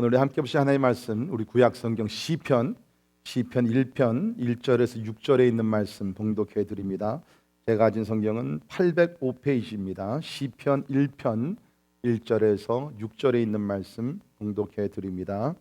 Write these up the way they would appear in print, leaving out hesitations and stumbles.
오늘 우리 함께 보실 하나님의 말씀, 우리 구약 성경 시편 1편 1절에서 6절에 있는 말씀 봉독해 드립니다. 제가 가진 성경은 805페이지입니다. 시편 1편 1절에서 6절에 있는 말씀 봉독해 드립니다.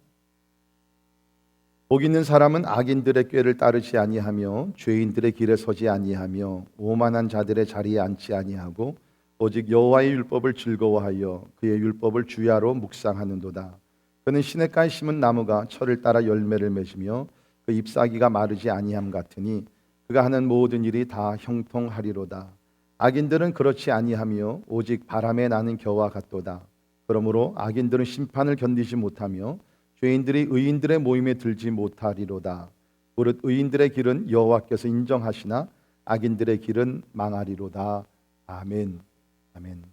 복 있는 사람은 악인들의 꾀를 따르지 아니하며 죄인들의 길에 서지 아니하며 오만한 자들의 자리에 앉지 아니하고 오직 여호와의 율법을 즐거워하여 그의 율법을 주야로 묵상하는도다. 그는 시냇가에 심은 나무가 철을 따라 열매를 맺으며 그 잎사귀가 마르지 아니함 같으니 그가 하는 모든 일이 다 형통하리로다. 악인들은 그렇지 아니하며 오직 바람에 나는 겨와 같도다. 그러므로 악인들은 심판을 견디지 못하며 죄인들이 의인들의 모임에 들지 못하리로다. 무릇 의인들의 길은 여호와께서 인정하시나 악인들의 길은 망하리로다. 아멘. 아멘.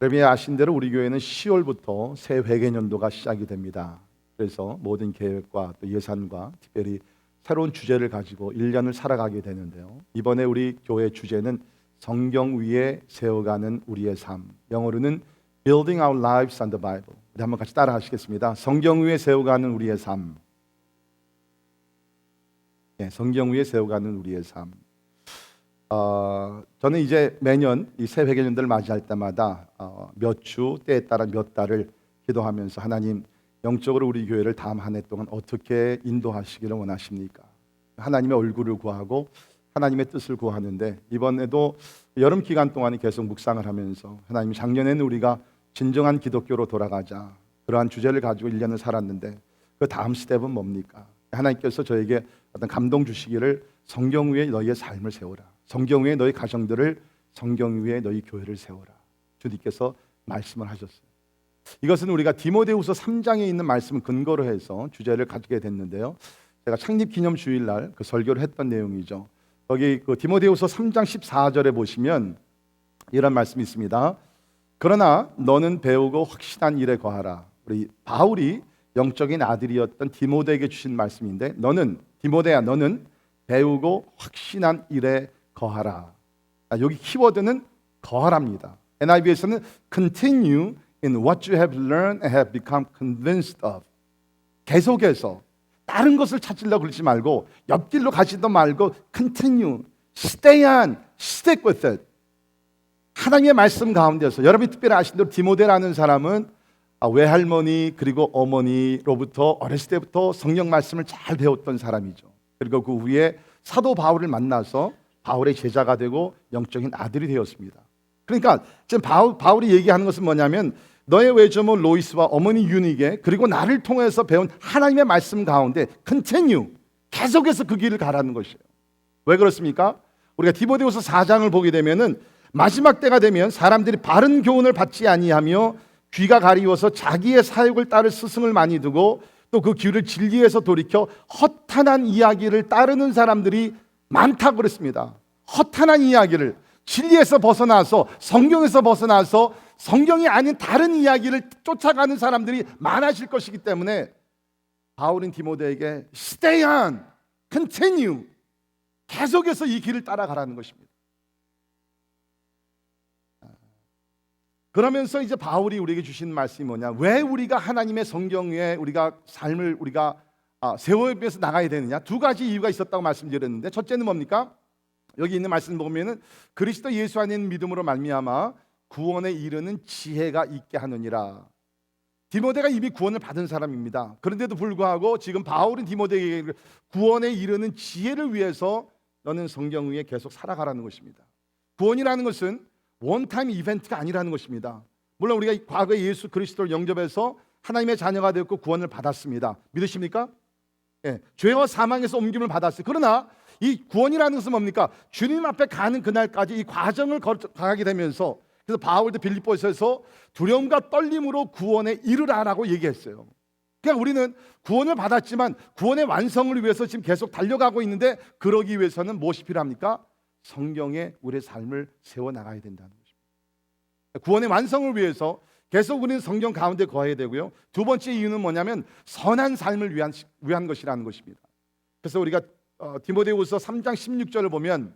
여러분이 아신 대로 우리 교회는 10월부터 새 회계년도가 시작이 됩니다. 그래서 모든 계획과 또 예산과 특별히 새로운 주제를 가지고 1년을 살아가게 되는데요. 이번에 우리 교회 주제는 성경 위에 세워가는 우리의 삶, 영어로는 Building Our Lives on the Bible. 우리 한번 같이 따라 하시겠습니다. 성경 위에 세워가는 우리의 삶. 성경 위에 세워가는 우리의 삶. 저는 이제 매년 이 새 회개년도를 맞이할 때마다 몇 주, 때에 따라 몇 달을 기도하면서 하나님, 영적으로 우리 교회를 다음 한 해 동안 어떻게 인도하시기를 원하십니까? 하나님의 얼굴을 구하고 하나님의 뜻을 구하는데, 이번에도 여름 기간 동안에 계속 묵상을 하면서 하나님, 작년에는 우리가 진정한 기독교로 돌아가자, 그러한 주제를 가지고 1년을 살았는데 그 다음 스텝은 뭡니까? 하나님께서 저에게 어떤 감동 주시기를 성경 위에 너희의 삶을 세워라, 성경 위에 너희 가정들을, 성경 위에 너희 교회를 세워라, 주님께서 말씀을 하셨어요. 이것은 우리가 디모데후서 3장에 있는 말씀을 근거로 해서 주제를 가지게 됐는데요. 제가 창립 기념 주일날 그 설교를 했던 내용이죠. 거기 그 디모데후서 3장 14절에 보시면 이런 말씀이 있습니다. 그러나 너는 배우고 확신한 일에 거하라. 우리 바울이 영적인 아들이었던 디모데에게 주신 말씀인데, 너는, 디모데야, 너는 배우고 확신한 일에 거하라. 여기 키워드는 거하랍니다. NIV에서는 continue in what you have learned and have become convinced of. 계속해서 다른 것을 찾으려고 그러지 말고, 옆길로 가지도 말고 continue, stay on, stick with it. 하나님의 말씀 가운데서, 여러분이 특별히 아시는 대로 디모데라는 사람은 외할머니 그리고 어머니로부터 어렸을 때부터 성경 말씀을 잘 배웠던 사람이죠. 그리고 그 후에 사도 바울을 만나서 바울의 제자가 되고 영적인 아들이 되었습니다. 그러니까 지금 바울이 얘기하는 것은 뭐냐면, 너의 외조모 로이스와 어머니 유니게 그리고 나를 통해서 배운 하나님의 말씀 가운데 continue, 계속해서 그 길을 가라는 것이에요. 왜 그렇습니까? 우리가 디모데후서 4장을 보게 되면은 마지막 때가 되면 사람들이 바른 교훈을 받지 아니하며 귀가 가리워서 자기의 사욕을 따를 스승을 많이 두고 또 그 귀를 진리에서 돌이켜 허탄한 이야기를 따르는 사람들이 많다고 그랬습니다. 허탄한 이야기를, 진리에서 벗어나서, 성경에서 벗어나서 성경이 아닌 다른 이야기를 쫓아가는 사람들이 많아질 것이기 때문에 바울은 디모데에게 stay on, continue, 계속해서 이 길을 따라가라는 것입니다. 그러면서 이제 바울이 우리에게 주신 말씀이 뭐냐, 왜 우리가 하나님의 성경 위에 우리가 삶을 우리가 세워야 위해서 나가야 되느냐, 두 가지 이유가 있었다고 말씀드렸는데, 첫째는 뭡니까? 여기 있는 말씀 보면은 그리스도 예수 안에 있는 믿음으로 말미암아 구원에 이르는 지혜가 있게 하느니라. 디모데가 이미 구원을 받은 사람입니다. 그런데도 불구하고 지금 바울은 디모데에게 구원에 이르는 지혜를 위해서 너는 성경 위에 계속 살아가라는 것입니다. 구원이라는 것은 원타임 이벤트가 아니라는 것입니다. 물론 우리가 과거에 예수 그리스도를 영접해서 하나님의 자녀가 되었고 구원을 받았습니다. 믿으십니까? 죄와 사망에서 옮김을 받았어요. 그러나 이 구원이라는 것은 뭡니까? 주님 앞에 가는 그날까지 이 과정을 가게 되면서, 그래서 바울도 빌립보서에서 두려움과 떨림으로 구원에 이르라라고 얘기했어요. 그러니까 우리는 구원을 받았지만 구원의 완성을 위해서 지금 계속 달려가고 있는데, 그러기 위해서는 무엇이 필요합니까? 성경에 우리의 삶을 세워나가야 된다는 것입니다. 구원의 완성을 위해서 계속 우리는 성경 가운데 거해야 되고요. 두 번째 이유는 뭐냐면 선한 삶을 위한 것이라는 것입니다. 그래서 우리가 디모데후서 3장 16절을 보면,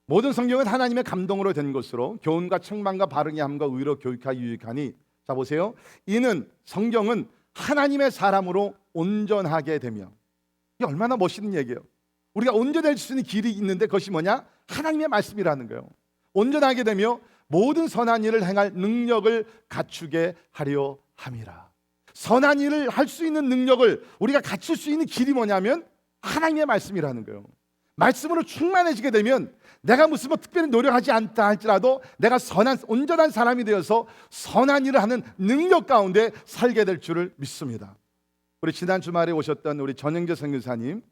모든 성경은 하나님의 감동으로 된 것으로 교훈과 책망과 바르게 함과 의로 교육하여 유익하니, 자 보세요. 이는 성경은 하나님의 사람으로 온전하게 되며, 이게 얼마나 멋있는 얘기예요. 우리가 온전할 수 있는 길이 있는데 그것이 뭐냐? 하나님의 말씀이라는 거예요. 온전하게 되며 모든 선한 일을 행할 능력을 갖추게 하려 함이라. 선한 일을 할 수 있는 능력을 우리가 갖출 수 있는 길이 뭐냐면 하나님의 말씀이라는 거예요. 말씀으로 충만해지게 되면 내가 무슨 특별히 노력하지 않다 할지라도 내가 온전한 사람이 되어서 선한 일을 하는 능력 가운데 살게 될 줄을 믿습니다. 우리 지난 주말에 오셨던 우리 전영재 선교사님,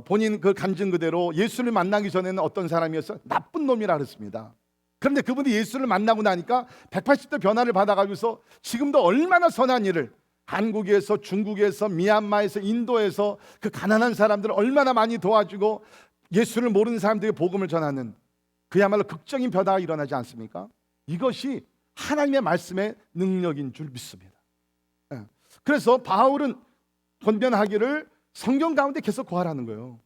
본인 그 간증 그대로 예수를 만나기 전에는 어떤 사람이었어요? 나쁜 놈이라 그랬습니다. 그런데 그분이 예수를 만나고 나니까 180도 변화를 받아가면서 지금도 얼마나 선한 일을 한국에서, 중국에서, 미얀마에서, 인도에서 그 가난한 사람들을 얼마나 많이 도와주고 예수를 모르는 사람들에게 복음을 전하는 그야말로 극적인 변화가 일어나지 않습니까? 이것이 하나님의 말씀의 능력인 줄 믿습니다. 그래서 바울은 권면하기를 성경 가운데 계속 구하라는 거예요.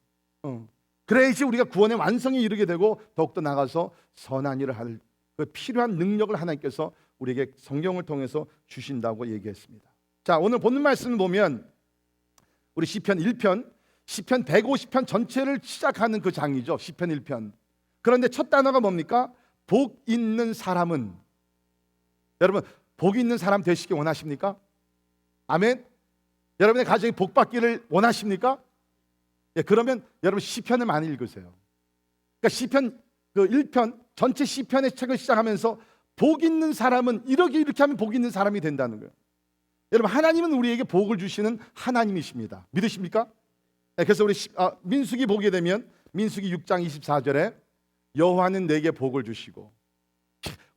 그래야지 우리가 구원의 완성에 이르게 되고 더욱더 나가서 선한 일을 할 그 필요한 능력을 하나님께서 우리에게 성경을 통해서 주신다고 얘기했습니다. 자, 오늘 본문 말씀을 보면 우리 시편 1편, 시편 150편 전체를 시작하는 그 장이죠. 시편 1편. 그런데 첫 단어가 뭡니까? 복 있는 사람은. 여러분, 복 있는 사람 되시기 원하십니까? 아멘. 여러분의 가정이 복 받기를 원하십니까? 예, 그러면 여러분 시편을 많이 읽으세요. 그러니까 시편 그 1편 전체 시편의 책을 시작하면서 복 있는 사람은 이렇게 하면 복 있는 사람이 된다는 거예요. 여러분, 하나님은 우리에게 복을 주시는 하나님이십니다. 믿으십니까? 네, 그래서 우리 민수기 보게 되면 민수기 6장 24절에 여호와는 내게 복을 주시고,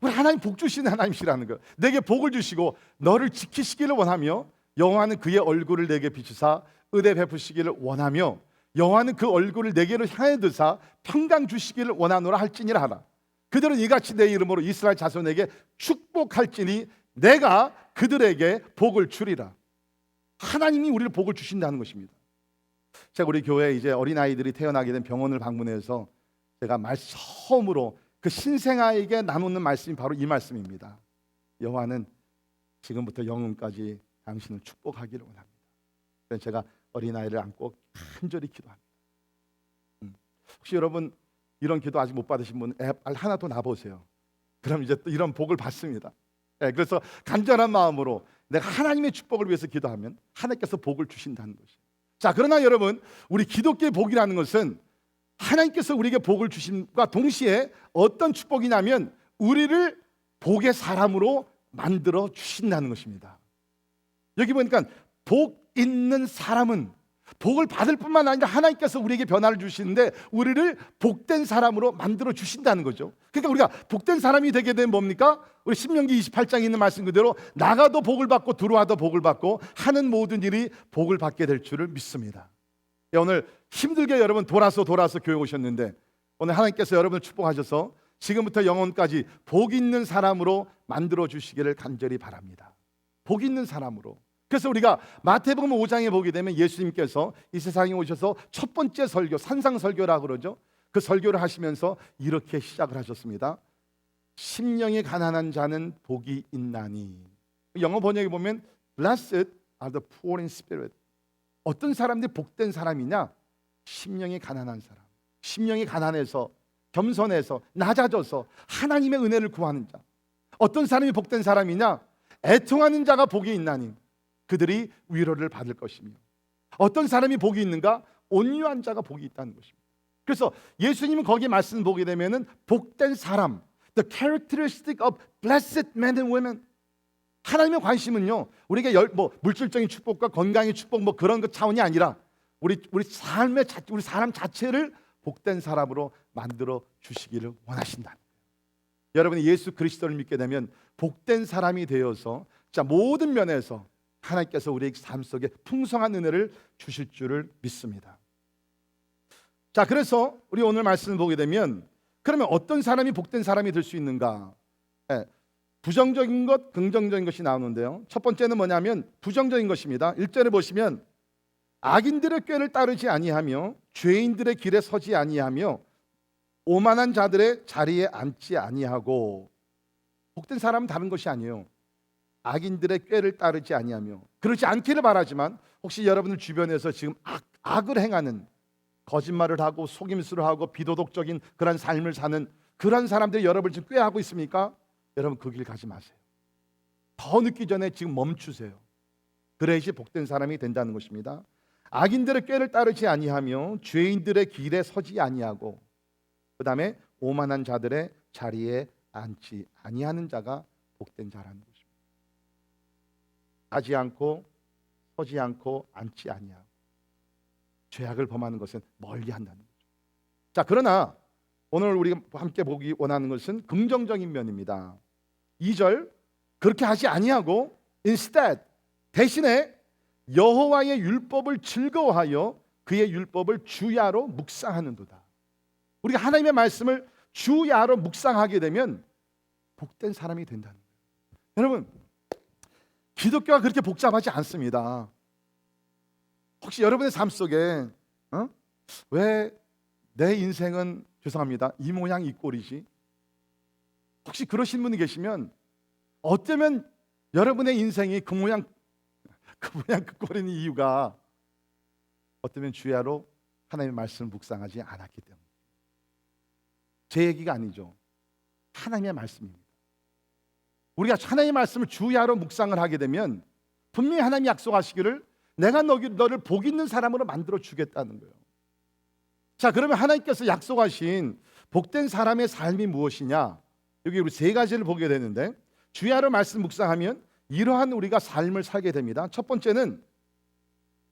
우리 하나님 복 주시는 하나님이시라는 거예요. 내게 복을 주시고 너를 지키시기를 원하며 여호와는 그의 얼굴을 내게 비추사 은혜 베푸시기를 원하며 여호와는 그 얼굴을 내게로 향해 드사 평강 주시기를 원하노라 할지니라 하라. 그들은 이같이 내 이름으로 이스라엘 자손에게 축복할지니 내가 그들에게 복을 주리라. 하나님이 우리를 복을 주신다는 것입니다. 제가 우리 교회에 이제 어린아이들이 태어나게 된 병원을 방문해서 제가 처음으로 그 신생아에게 나누는 말씀이 바로 이 말씀입니다. 여호와는 지금부터 영원까지 당신을 축복하기를 원합니다. 그래서 제가 어린아이를 안고 간절히 기도합니다. 혹시 여러분 이런 기도 아직 못 받으신 분 앱 하나 더 놔보세요. 그럼 이제 또 이런 복을 받습니다. 네, 그래서 간절한 마음으로 내가 하나님의 축복을 위해서 기도하면 하나님께서 복을 주신다는 것이에요. 자, 그러나 여러분, 우리 기독교의 복이라는 것은 하나님께서 우리에게 복을 주심과 동시에 어떤 축복이냐면 우리를 복의 사람으로 만들어 주신다는 것입니다. 여기 보니까 복 있는 사람은 복을 받을 뿐만 아니라 하나님께서 우리에게 변화를 주시는데 우리를 복된 사람으로 만들어 주신다는 거죠. 그러니까 우리가 복된 사람이 되게 되면 뭡니까? 우리 신명기 28장에 있는 말씀 그대로 나가도 복을 받고 들어와도 복을 받고 하는 모든 일이 복을 받게 될 줄을 믿습니다. 오늘 힘들게 여러분 돌아서 교회 오셨는데 오늘 하나님께서 여러분을 축복하셔서 지금부터 영원까지 복 있는 사람으로 만들어 주시기를 간절히 바랍니다. 복 있는 사람으로. 그래서 우리가 마태복음 5장에 보게 되면 예수님께서 이 세상에 오셔서 첫 번째 설교, 산상설교라고 그러죠. 그 설교를 하시면서 이렇게 시작을 하셨습니다. 심령이 가난한 자는 복이 있나니. 영어 번역에 보면 Blessed are the poor in spirit. 어떤 사람들이 복된 사람이냐? 심령이 가난한 사람. 심령이 가난해서 겸손해서 낮아져서 하나님의 은혜를 구하는 자. 어떤 사람이 복된 사람이냐? 애통하는 자가 복이 있나니 그들이 위로를 받을 것이며. 어떤 사람이 복이 있는가? 온유한 자가 복이 있다는 것입니다. 그래서 예수님은 거기 말씀 보게 되면은 복된 사람, the characteristic of blessed men and women. 하나님의 관심은요, 우리가 물질적인 축복과 건강의 축복 그런 것 차원이 아니라 우리 사람 자체를 복된 사람으로 만들어 주시기를 원하신다. 여러분이 예수 그리스도를 믿게 되면 복된 사람이 되어서 자 모든 면에서 하나님께서 우리의 삶 속에 풍성한 은혜를 주실 줄을 믿습니다. 자, 그래서 우리 오늘 말씀을 보게 되면 그러면 어떤 사람이 복된 사람이 될 수 있는가? 부정적인 것, 긍정적인 것이 나오는데요. 첫 번째는 뭐냐면 부정적인 것입니다. 1절에 보시면 악인들의 꾀를 따르지 아니하며 죄인들의 길에 서지 아니하며 오만한 자들의 자리에 앉지 아니하고. 복된 사람은 다른 것이 아니에요. 악인들의 꾀를 따르지 아니하며, 그렇지 않기를 바라지만 혹시 여러분들 주변에서 지금 악을 행하는, 거짓말을 하고 속임수를 하고 비도덕적인 그런 삶을 사는 그런 사람들이 여러분을 지금 꾀하고 있습니까? 여러분 그 길 가지 마세요. 더 늦기 전에 지금 멈추세요. 그래야지 복된 사람이 된다는 것입니다. 악인들의 꾀를 따르지 아니하며 죄인들의 길에 서지 아니하고, 그 다음에 오만한 자들의 자리에 앉지 아니하는 자가 복된 자라는 것입니다. 가지 않고 서지 않고 앉지 아니하고 죄악을 범하는 것은 멀리 한다는 거죠. 자, 그러나 오늘 우리가 함께 보기 원하는 것은 긍정적인 면입니다. 2절, 그렇게 하지 아니하고 instead, 대신에 여호와의 율법을 즐거워하여 그의 율법을 주야로 묵상하는도다. 우리가 하나님의 말씀을 주야로 묵상하게 되면 복된 사람이 된다는 거예요. 여러분, 기독교가 그렇게 복잡하지 않습니다. 혹시 여러분의 삶 속에 왜 내 인생은, 죄송합니다, 이 모양 이 꼴이지? 혹시 그러신 분이 계시면 어쩌면 여러분의 인생이 그 모양 그 꼴인 이유가 어쩌면 주야로 하나님의 말씀을 묵상하지 않았기 때문에. 제 얘기가 아니죠. 하나님의 말씀입니다. 우리가 하나님의 말씀을 주야로 묵상을 하게 되면 분명히 하나님이 약속하시기를 내가 너를 복 있는 사람으로 만들어 주겠다는 거예요. 자, 그러면 하나님께서 약속하신 복된 사람의 삶이 무엇이냐? 여기 우리 세 가지를 보게 되는데, 주야로 말씀 묵상하면 이러한 우리가 삶을 살게 됩니다. 첫 번째는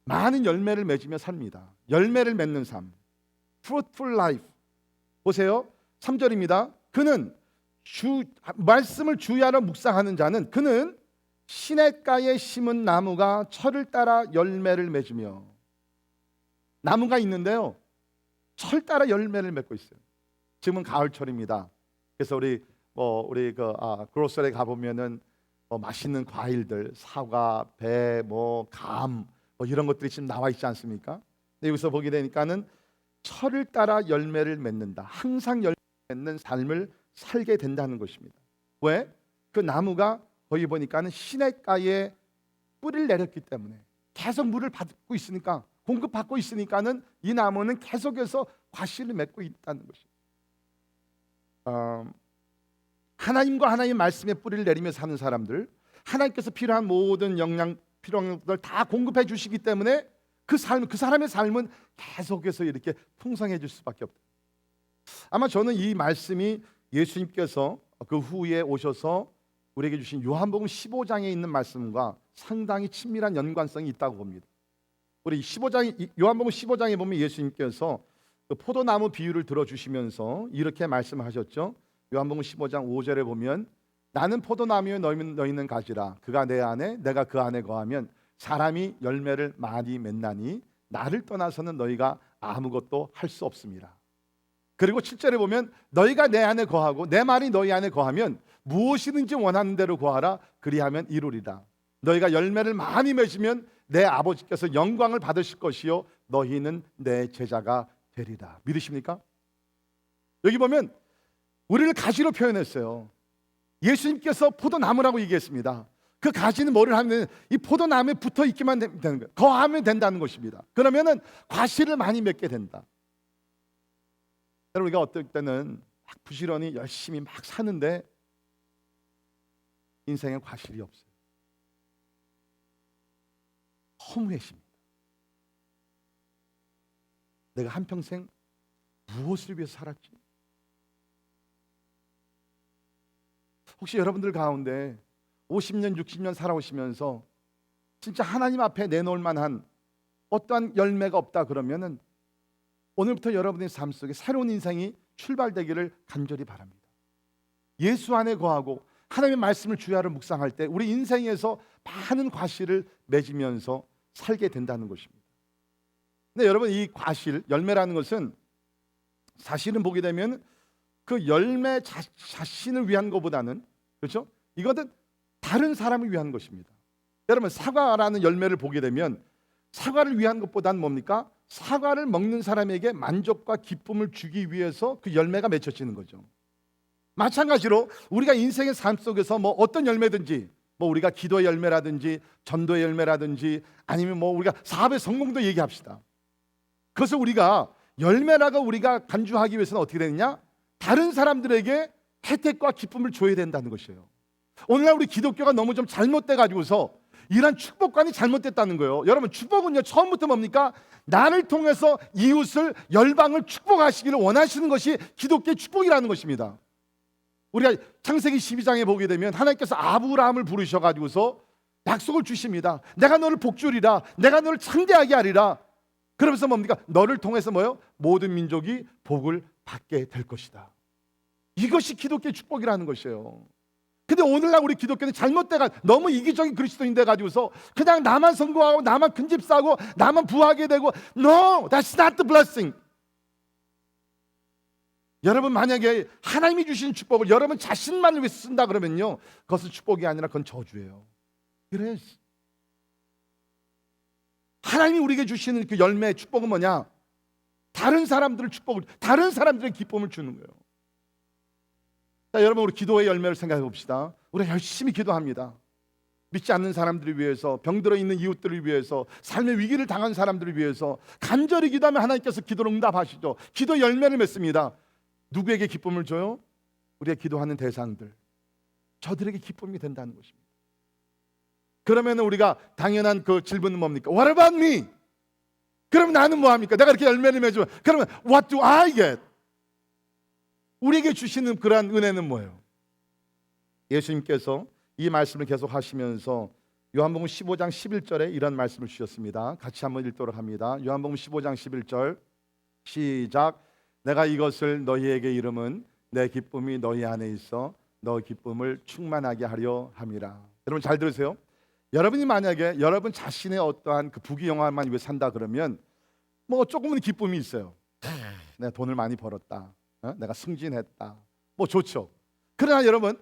많은 열매를 맺으며 삽니다. 열매를 맺는 삶, fruitful life. 보세요, 3절입니다. 그는 말씀을 주야로 묵상하는 자는, 그는 시냇가에 심은 나무가 철을 따라 열매를 맺으며. 나무가 있는데요, 철 따라 열매를 맺고 있어요. 지금은 가을철입니다. 그래서 우리 그로서리에 가 보면은 맛있는 과일들, 사과, 배, 감, 이런 것들이 지금 나와 있지 않습니까? 근데 여기서 보게 되니까는 철을 따라 열매를 맺는다. 항상 열매 맺는 삶을 살게 된다는 것입니다. 왜? 그 나무가 거기 보니까는 시냇가에 뿌리를 내렸기 때문에 계속 물을 받고 있으니까, 공급받고 있으니까는 이 나무는 계속해서 과실을 맺고 있다는 것입니다. 하나님과 하나님의 말씀에 뿌리를 내리며 사는 사람들, 하나님께서 필요한 모든 영양, 필요한 것들 다 공급해 주시기 때문에 그 사람의 삶은 계속해서 이렇게 풍성해질 수밖에 없다. 아마 저는 이 말씀이 예수님께서 그 후에 오셔서 우리에게 주신 요한복음 15장에 있는 말씀과 상당히 친밀한 연관성이 있다고 봅니다. 우리 요한복음 15장에 보면 예수님께서 그 포도나무 비유를 들어주시면서 이렇게 말씀하셨죠. 요한복음 15장 5절에 보면, 나는 포도나무에 너희는 가지라. 그가 내 안에 내가 그 안에 거하면 사람이 열매를 많이 맺나니 나를 떠나서는 너희가 아무것도 할 수 없습니다. 그리고 7절에 보면, 너희가 내 안에 거하고 내 말이 너희 안에 거하면 무엇이든지 원하는 대로 구하라. 그리하면 이루리라. 너희가 열매를 많이 맺으면 내 아버지께서 영광을 받으실 것이요 너희는 내 제자가 되리라. 믿으십니까? 여기 보면 우리를 가지로 표현했어요. 예수님께서 포도나무라고 얘기했습니다. 그 가지는 뭐를 하면, 이 포도나무에 붙어 있기만 되는 거예요. 거하면 된다는 것입니다. 그러면은 과실을 많이 맺게 된다. 여러분, 우리가 어떨 때는 막 부지런히 열심히 막 사는데 인생에 과실이 없어요. 허무해집니다. 내가 한평생 무엇을 위해서 살았지? 혹시 여러분들 가운데 50년, 60년 살아오시면서 진짜 하나님 앞에 내놓을 만한 어떠한 열매가 없다 그러면은 오늘부터 여러분의 삶 속에 새로운 인생이 출발되기를 간절히 바랍니다. 예수 안에 거하고 하나님의 말씀을 주야로 묵상할 때 우리 인생에서 많은 과실을 맺으면서 살게 된다는 것입니다. 근데 여러분, 이 과실, 열매라는 것은 사실은 보게 되면 그 열매 자신을 위한 것보다는, 그렇죠? 이것은 다른 사람을 위한 것입니다. 여러분, 사과라는 열매를 보게 되면 사과를 위한 것보다는 뭡니까? 사과를 먹는 사람에게 만족과 기쁨을 주기 위해서 그 열매가 맺혀지는 거죠. 마찬가지로 우리가 인생의 삶 속에서 어떤 열매든지 뭐 우리가 기도의 열매라든지 전도의 열매라든지 아니면 뭐 우리가 사업의 성공도 얘기합시다. 그래서 우리가 열매라고 우리가 간주하기 위해서는 어떻게 되느냐? 다른 사람들에게 혜택과 기쁨을 줘야 된다는 것이에요. 오늘날 우리 기독교가 너무 좀 잘못돼 가지고서 이런 축복관이 잘못됐다는 거예요. 여러분, 축복은요 처음부터 뭡니까? 나를 통해서 이웃을, 열방을 축복하시기를 원하시는 것이 기독교의 축복이라는 것입니다. 우리가 창세기 12장에 보게 되면 하나님께서 아브라함을 부르셔 가지고서 약속을 주십니다. 내가 너를 복주리라, 내가 너를 창대하게 하리라. 그러면서 뭡니까? 너를 통해서 뭐요? 모든 민족이 복을 받게 될 것이다. 이것이 기독교의 축복이라는 것이에요. 근데 오늘날 우리 기독교는 잘못돼가 너무 이기적인 그리스도인 돼 가지고서 그냥 나만 성공하고 나만 큰집 사고 나만 부하게 되고, No, that's not the blessing. 여러분, 만약에 하나님이 주신 축복을 여러분 자신만을 위해서 쓴다 그러면요, 그것은 축복이 아니라 그건 저주예요. 그래, 하나님이 우리에게 주시는 그 열매의 축복은 뭐냐? 다른 사람들을 축복을, 다른 사람들의 기쁨을 주는 거예요. 자, 여러분, 우리 기도의 열매를 생각해 봅시다. 우리가 열심히 기도합니다. 믿지 않는 사람들을 위해서, 병들어 있는 이웃들을 위해서, 삶의 위기를 당한 사람들을 위해서 간절히 기도하면 하나님께서 기도를 응답하시죠. 기도 열매를 맺습니다. 누구에게 기쁨을 줘요? 우리가 기도하는 대상들, 저들에게 기쁨이 된다는 것입니다. 그러면 우리가 당연한 그 질문은 뭡니까? What about me? 그럼 나는 뭐 합니까? 내가 이렇게 열매를 맺으면 그러면 What do I get? 우리에게 주시는 그러한 은혜는 뭐예요? 예수님께서 이 말씀을 계속 하시면서 요한복음 15장 11절에 이런 말씀을 주셨습니다. 같이 한번 읽도록 합니다. 요한복음 15장 11절 시작. 내가 이것을 너희에게 이름은 내 기쁨이 너희 안에 있어 너 기쁨을 충만하게 하려 함이라. 여러분 잘 들으세요. 여러분이 만약에 여러분 자신의 어떠한 그 부귀영화만 위해 산다 그러면 뭐 조금은 기쁨이 있어요. 내가 돈을 많이 벌었다, 내가 승진했다, 뭐 좋죠. 그러나 여러분,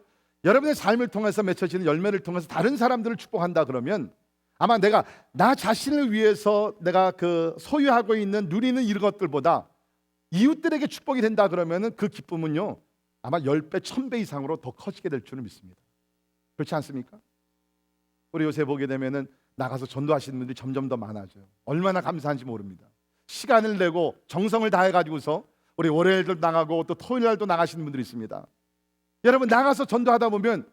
여러분의 삶을 통해서 맺혀지는 열매를 통해서 다른 사람들을 축복한다 그러면 아마 내가 나 자신을 위해서 내가 그 소유하고 있는 누리는 이런 것들보다 이웃들에게 축복이 된다 그러면은 그 기쁨은요 아마 10배, 1000배 이상으로 더 커지게 될 줄은 믿습니다. 그렇지 않습니까? 우리 요새 보게 되면은 나가서 전도하시는 분들이 점점 더 많아져요. 얼마나 감사한지 모릅니다. 시간을 내고 정성을 다해 가지고서 우리 월요일도 나가고 또 토요일 날도 나가시는 분들이 있습니다. 여러분, 나가서 전도하다 보면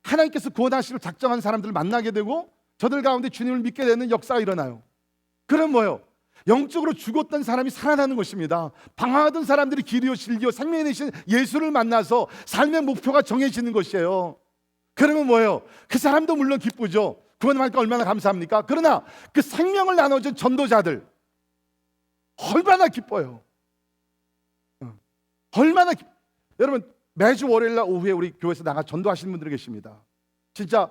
하나님께서 구원하시기로 작정한 사람들을 만나게 되고 저들 가운데 주님을 믿게 되는 역사가 일어나요. 그럼 뭐예요? 영적으로 죽었던 사람이 살아나는 것입니다. 방황하던 사람들이 길이요 진리요 생명이 되신 예수를 만나서 삶의 목표가 정해지는 것이에요. 그러면 뭐예요? 그 사람도 물론 기쁘죠. 구원받으니까 얼마나 감사합니까? 그러나 그 생명을 나눠준 전도자들 얼마나 기뻐요. 얼마나 여러분, 매주 월요일날 오후에 우리 교회에서 나가 전도하시는 분들이 계십니다. 진짜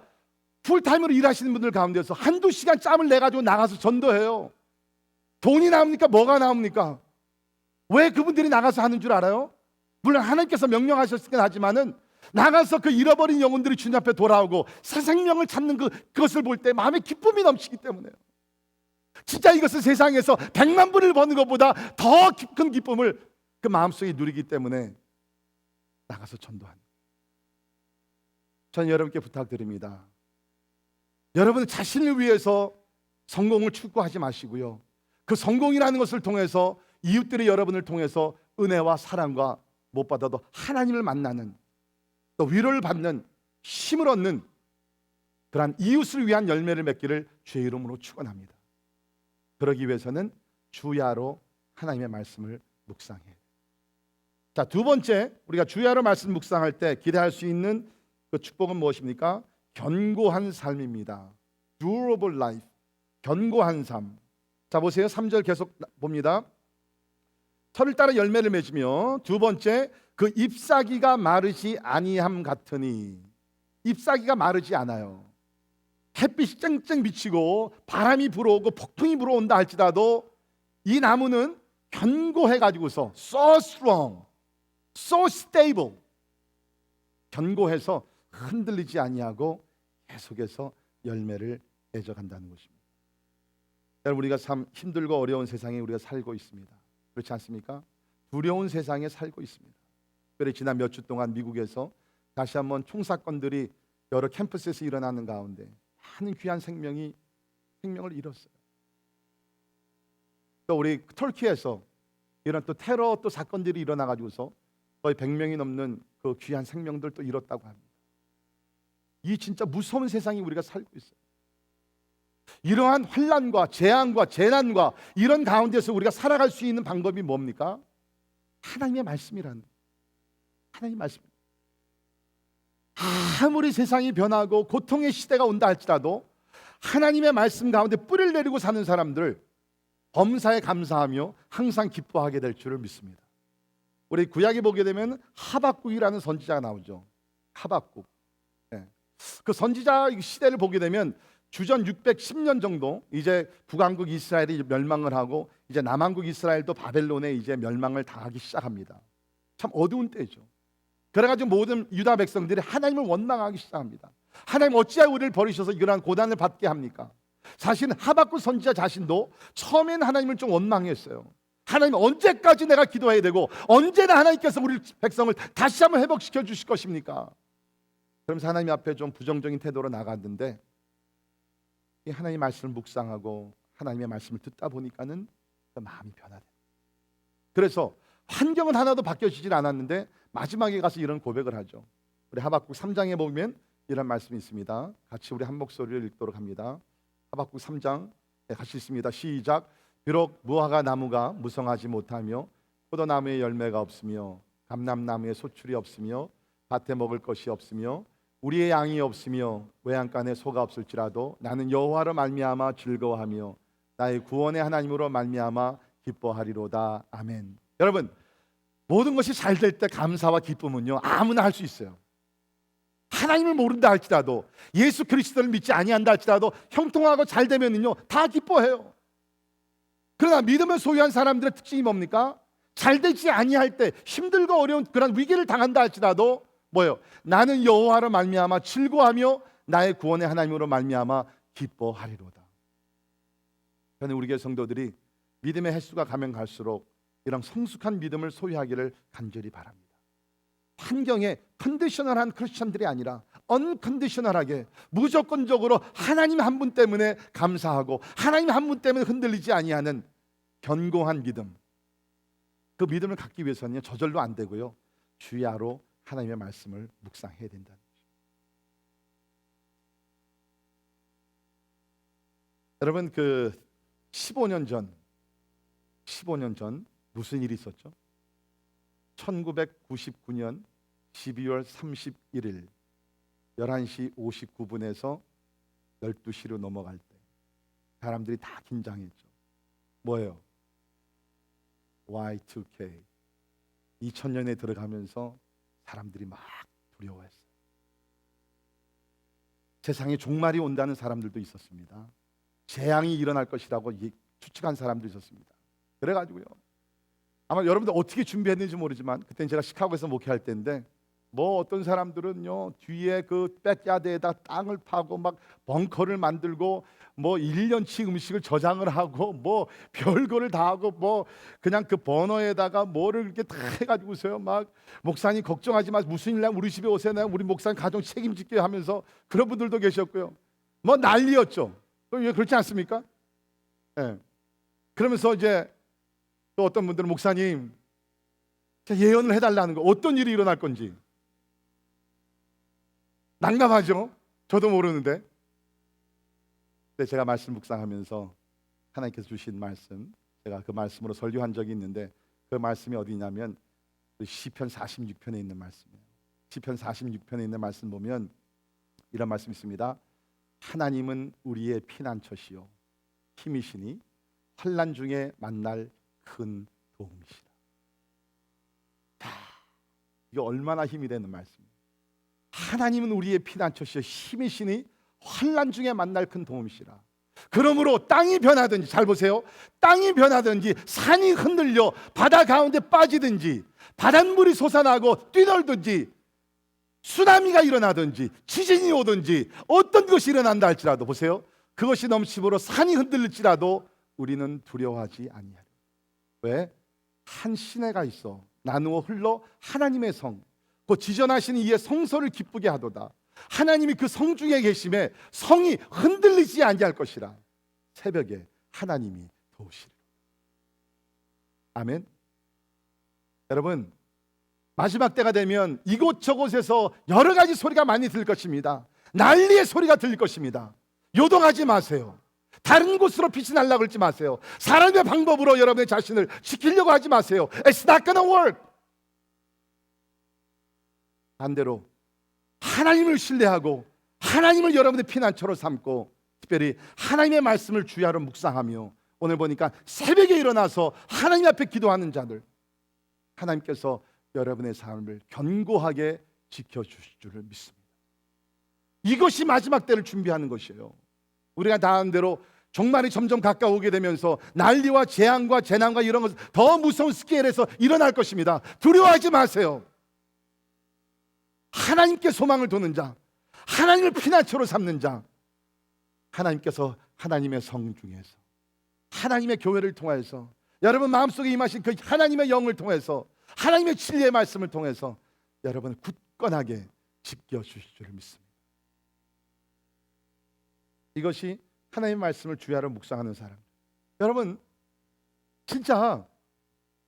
풀타임으로 일하시는 분들 가운데서 한두 시간 짬을 내가지고 나가서 전도해요. 돈이 나옵니까? 뭐가 나옵니까? 왜 그분들이 나가서 하는 줄 알아요? 물론 하나님께서 명령하셨긴 하지만은 나가서 그 잃어버린 영혼들이 주님 앞에 돌아오고 새 생명을 찾는 그것을 볼 때 마음에 기쁨이 넘치기 때문에요. 진짜 이것은 세상에서 100만 불을 버는 것보다 더 큰 기쁨을 그 마음속에 누리기 때문에 나가서 전도하는. 저는 여러분께 부탁드립니다. 여러분 자신을 위해서 성공을 추구하지 마시고요, 그 성공이라는 것을 통해서 이웃들이 여러분을 통해서 은혜와 사랑과 무엇보다도 하나님을 만나는, 또 위로를 받는, 힘을 얻는 그러한 이웃을 위한 열매를 맺기를 주의 이름으로 축원합니다. 그러기 위해서는 주야로 하나님의 말씀을 묵상해요. 자, 두 번째, 우리가 주야로 말씀 묵상할 때 기대할 수 있는 그 축복은 무엇입니까? 견고한 삶입니다. Durable life, 견고한 삶. 자, 보세요. 3절 계속 봅니다. 철을 따라 열매를 맺으며, 두 번째, 그 잎사귀가 마르지 아니함 같으니. 잎사귀가 마르지 않아요. 햇빛이 쨍쨍 비치고 바람이 불어오고 폭풍이 불어온다 할지라도 이 나무는 견고해 가지고서 so strong, so stable, 견고해서 흔들리지 아니하고 계속해서 열매를 맺어간다는 것입니다. 여러분, 우리가 참 힘들고 어려운 세상에 우리가 살고 있습니다. 그렇지 않습니까? 두려운 세상에 살고 있습니다. 특별히 지난 몇 주 동안 미국에서 다시 한번 총사건들이 여러 캠퍼스에서 일어나는 가운데 많은 귀한 생명을 잃었어요. 또 우리 터키에서 이런 또 테러 또 사건들이 일어나가지고서 거의 100명이 넘는 그 귀한 생명들 또 잃었다고 합니다. 이 진짜 무서운 세상이 우리가 살고 있어요. 이러한 환난과 재앙과 재난과 이런 가운데서 우리가 살아갈 수 있는 방법이 뭡니까? 하나님의 말씀이라는, 하나님의 말씀. 아무리 세상이 변하고 고통의 시대가 온다 할지라도 하나님의 말씀 가운데 뿌리를 내리고 사는 사람들, 범사에 감사하며 항상 기뻐하게 될 줄을 믿습니다. 우리 구약에 보게 되면 하박국이라는 선지자가 나오죠. 하박국. 그 선지자 시대를 보게 되면 주전 610년 정도 이제 북왕국 이스라엘이 멸망을 하고 이제 남왕국 이스라엘도 바벨론에 이제 멸망을 당하기 시작합니다. 참 어두운 때죠. 그래가지고 모든 유다 백성들이 하나님을 원망하기 시작합니다. 하나님 어찌하여 우리를 버리셔서 이러한 고난을 받게 합니까? 사실 하박국 선지자 자신도 처음에는 하나님을 좀 원망했어요. 하나님 언제까지 내가 기도해야 되고 언제나 하나님께서 우리 백성을 다시 한번 회복시켜 주실 것입니까? 그러면서 하나님 앞에 좀 부정적인 태도로 나갔는데 이 하나님의 말씀을 묵상하고 하나님의 말씀을 듣다 보니까는 마음이 변화돼요. 그래서 환경은 하나도 바뀌어지질 않았는데 마지막에 가서 이런 고백을 하죠. 우리 하박국 3장에 보면 이런 말씀이 있습니다. 같이 우리 한 목소리를 읽도록 합니다. 하박국 3장 같이 읽습니다. 시작. 비록 무화과 나무가 무성하지 못하며 포도나무에 열매가 없으며 감람나무에 소출이 없으며 밭에 먹을 것이 없으며 우리의 양이 없으며 외양간에 소가 없을지라도 나는 여호와로 말미암아 즐거워하며 나의 구원의 하나님으로 말미암아 기뻐하리로다. 아멘. 여러분, 모든 것이 잘 될 때 감사와 기쁨은요 아무나 할 수 있어요. 하나님을 모른다 할지라도 예수 그리스도를 믿지 아니한다 할지라도 형통하고 잘 되면은요 다 기뻐해요. 그러나 믿음을 소유한 사람들의 특징이 뭡니까? 잘 되지 아니할 때 힘들고 어려운 그런 위기를 당한다 할지라도 뭐예요? 나는 여호와로 말미암아 즐거워하며 나의 구원의 하나님으로 말미암아 기뻐하리로다. 저는 우리 교회 성도들이 믿음의 횟수가 가면 갈수록 이런 성숙한 믿음을 소유하기를 간절히 바랍니다. 환경에 컨디셔널한 크리스천들이 아니라 언컨디셔널하게 무조건적으로 하나님 한 분 때문에 감사하고 하나님 한 분 때문에 흔들리지 아니하는 견고한 믿음, 그 믿음을 갖기 위해서는 저절로 안 되고요 주야로 하나님의 말씀을 묵상해야 된다는 거죠. 여러분, 그 15년 전 무슨 일이 있었죠? 1999년 12월 31일 11시 59분에서 12시로 넘어갈 때 사람들이 다 긴장했죠. 뭐예요? Y2K 2000년에 들어가면서 사람들이 막 두려워했어요. 세상에 종말이 온다는 사람들도 있었습니다. 재앙이 일어날 것이라고 추측한 사람도 있었습니다. 그래가지고요 아마 여러분들 어떻게 준비했는지 모르지만 그때는 제가 시카고에서 목회할 때인데 뭐 어떤 사람들은요 뒤에 그 백야드에다 땅을 파고 막 벙커를 만들고 뭐 1년치 음식을 저장을 하고 뭐 별거를 다 하고 뭐 그냥 그 버너에다가 뭐를 이렇게 다 해가지고서요 막 목사님 걱정하지 마 무슨 일 나면 우리 집에 오세요 내가 우리 목사님 가정 책임질게 하면서 그런 분들도 계셨고요 뭐 난리였죠. 왜 그렇지 않습니까? 네. 그러면서 이제 또 어떤 분들은 목사님 예언을 해달라는 거 어떤 일이 일어날 건지 난감하죠. 저도 모르는데. 근데 제가 말씀 묵상하면서 하나님께서 주신 말씀, 제가 그 말씀으로 설교한 적이 있는데 그 말씀이 어디냐면 시편 46편에 있는 말씀이에요. 시편 46편에 있는 말씀 보면 이런 말씀이 있습니다. 하나님은 우리의 피난처시요 힘이시니 환난 중에 만날 큰 도움이시라. 이게 얼마나 힘이 되는 말씀이에요. 하나님은 우리의 피난처시요 힘이시니 환난 중에 만날 큰 도움이시라. 그러므로 땅이 변하든지, 잘 보세요, 땅이 변하든지 산이 흔들려 바다 가운데 빠지든지 바닷물이 솟아나고 뛰놀든지 쓰나미가 일어나든지 지진이 오든지 어떤 것이 일어난다 할지라도 보세요, 그것이 넘치므로 산이 흔들릴지라도 우리는 두려워하지 아니하리라. 왜? 한 시내가 있어 나누어 흘러 하나님의 성 곧 지전하신 이의 성소를 기쁘게 하도다. 하나님이 그 성 중에 계심에 성이 흔들리지 아니할 것이라. 새벽에 하나님이 도우시리라. 아멘. 여러분, 마지막 때가 되면 이곳저곳에서 여러 가지 소리가 많이 들릴 것입니다. 난리의 소리가 들릴 것입니다. 요동하지 마세요. 다른 곳으로 빛이 날라 그러지 마세요. 사람의 방법으로 여러분의 자신을 지키려고 하지 마세요. It's not gonna work. 반대로 하나님을 신뢰하고 하나님을 여러분의 피난처로 삼고 특별히 하나님의 말씀을 주야로 묵상하며 오늘 보니까 새벽에 일어나서 하나님 앞에 기도하는 자들, 하나님께서 여러분의 삶을 견고하게 지켜주실 줄을 믿습니다. 이것이 마지막 때를 준비하는 것이에요. 우리가 다한 대로 종말이 점점 가까워오게 되면서 난리와 재앙과 재난과 이런 것 더 무서운 스케일에서 일어날 것입니다. 두려워하지 마세요. 하나님께 소망을 두는 자, 하나님을 피난처로 삼는 자, 하나님께서 하나님의 성 중에서 하나님의 교회를 통해서 여러분 마음속에 임하신 그 하나님의 영을 통해서 하나님의 진리의 말씀을 통해서 여러분을 굳건하게 지켜주실 줄을 믿습니다. 이것이 하나님의 말씀을 주야로 묵상하는 사람. 여러분 진짜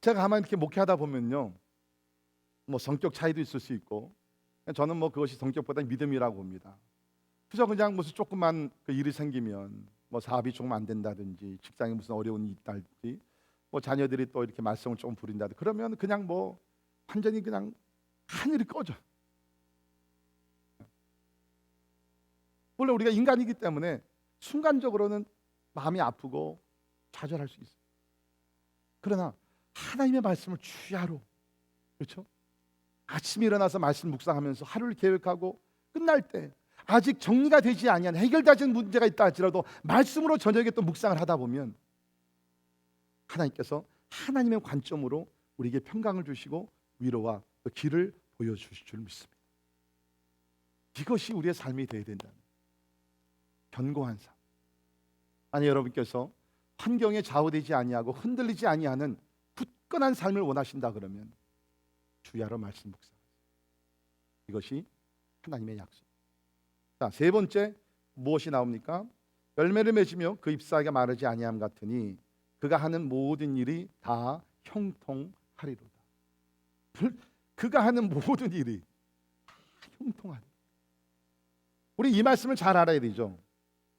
제가 가만히 이렇게 목회하다 보면요, 뭐 성격 차이도 있을 수 있고 저는 뭐 그것이 성격보다 믿음이라고 봅니다. 그저 그냥 무슨 조그만 그 일이 생기면 뭐 사업이 조금 안 된다든지 직장에 무슨 어려움이 있다든지 뭐 자녀들이 또 이렇게 말썽을 조금 부린다든지 그러면 그냥 뭐 완전히 그냥 하늘이 꺼져. 원래 우리가 인간이기 때문에 순간적으로는 마음이 아프고 좌절할 수 있어요. 그러나 하나님의 말씀을 주야로, 그렇죠? 아침에 일어나서 말씀 묵상하면서 하루를 계획하고 끝날 때 아직 정리가 되지 아니한 해결되지 않은 문제가 있다 할지라도 말씀으로 저녁에 또 묵상을 하다 보면 하나님께서 하나님의 관점으로 우리에게 평강을 주시고 위로와 또 길을 보여주실 줄 믿습니다. 이것이 우리의 삶이 되어야 된다는 견고한 삶. 아니 여러분께서 환경에 좌우되지 아니하고 흔들리지 아니하는 굳건한 삶을 원하신다 그러면 주야로 말씀 묵상. 이것이 하나님의 약속. 자, 세 번째 무엇이 나옵니까? 열매를 맺으며 그 잎사귀가 마르지 아니함 같으니 그가 하는 모든 일이 다 형통하리로다. 그가 하는 모든 일이 다 형통하리. 우리 이 말씀을 잘 알아야 되죠.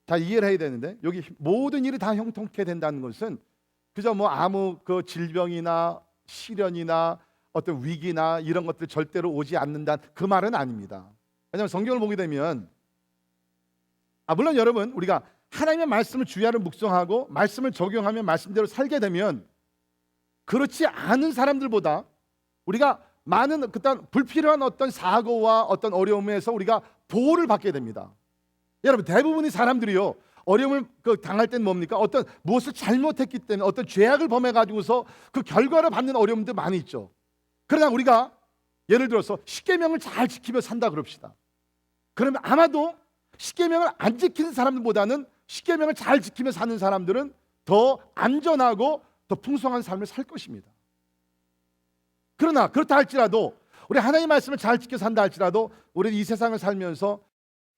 잘 이해를 해야 되는데 여기 모든 일이 다 형통케 된다는 것은 그저 뭐 아무 그 질병이나 시련이나 어떤 위기나 이런 것들 절대로 오지 않는다 그 말은 아닙니다. 왜냐하면 성경을 보게 되면 물론 여러분 우리가 하나님의 말씀을 주야로 묵상하고 말씀을 적용하며 말씀대로 살게 되면 그렇지 않은 사람들보다 우리가 많은 그딴 불필요한 어떤 사고와 어떤 어려움에서 우리가 보호를 받게 됩니다. 여러분 대부분의 사람들이요 어려움을 당할 때는 뭡니까? 어떤 무엇을 잘못했기 때문에 어떤 죄악을 범해 가지고서 그 결과를 받는 어려움도 많이 있죠. 그러나 우리가 예를 들어서 십계명을 잘 지키며 산다 그럽시다. 그러면 아마도 십계명을 안 지키는 사람들보다는 십계명을 잘 지키며 사는 사람들은 더 안전하고 더 풍성한 삶을 살 것입니다. 그러나 그렇다 할지라도 우리 하나님의 말씀을 잘 지켜 산다 할지라도 우리 이 세상을 살면서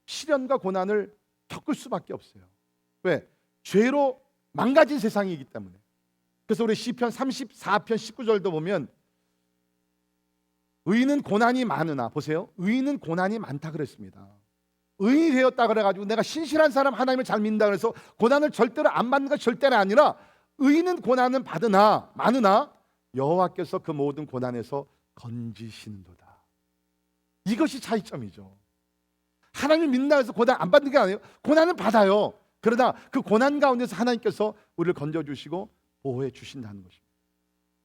시련과 고난을 겪을 수밖에 없어요. 왜? 죄로 망가진 세상이기 때문에. 그래서 우리 시편 34편 19절도 보면 의인은 고난이 많으나 보세요. 의인은 고난이 많다 그랬습니다. 의인이 되었다 그래가지고 내가 신실한 사람 하나님을 잘 믿는다 그래서 고난을 절대로 안 받는 것 절대로 아니라 의인은 고난은 받으나 많으나 여호와께서 그 모든 고난에서 건지시는도다. 이것이 차이점이죠. 하나님을 믿는다 해서 고난 안 받는 게 아니에요. 고난은 받아요. 그러나 그 고난 가운데서 하나님께서 우리를 건져주시고 보호해 주신다는 것입니다.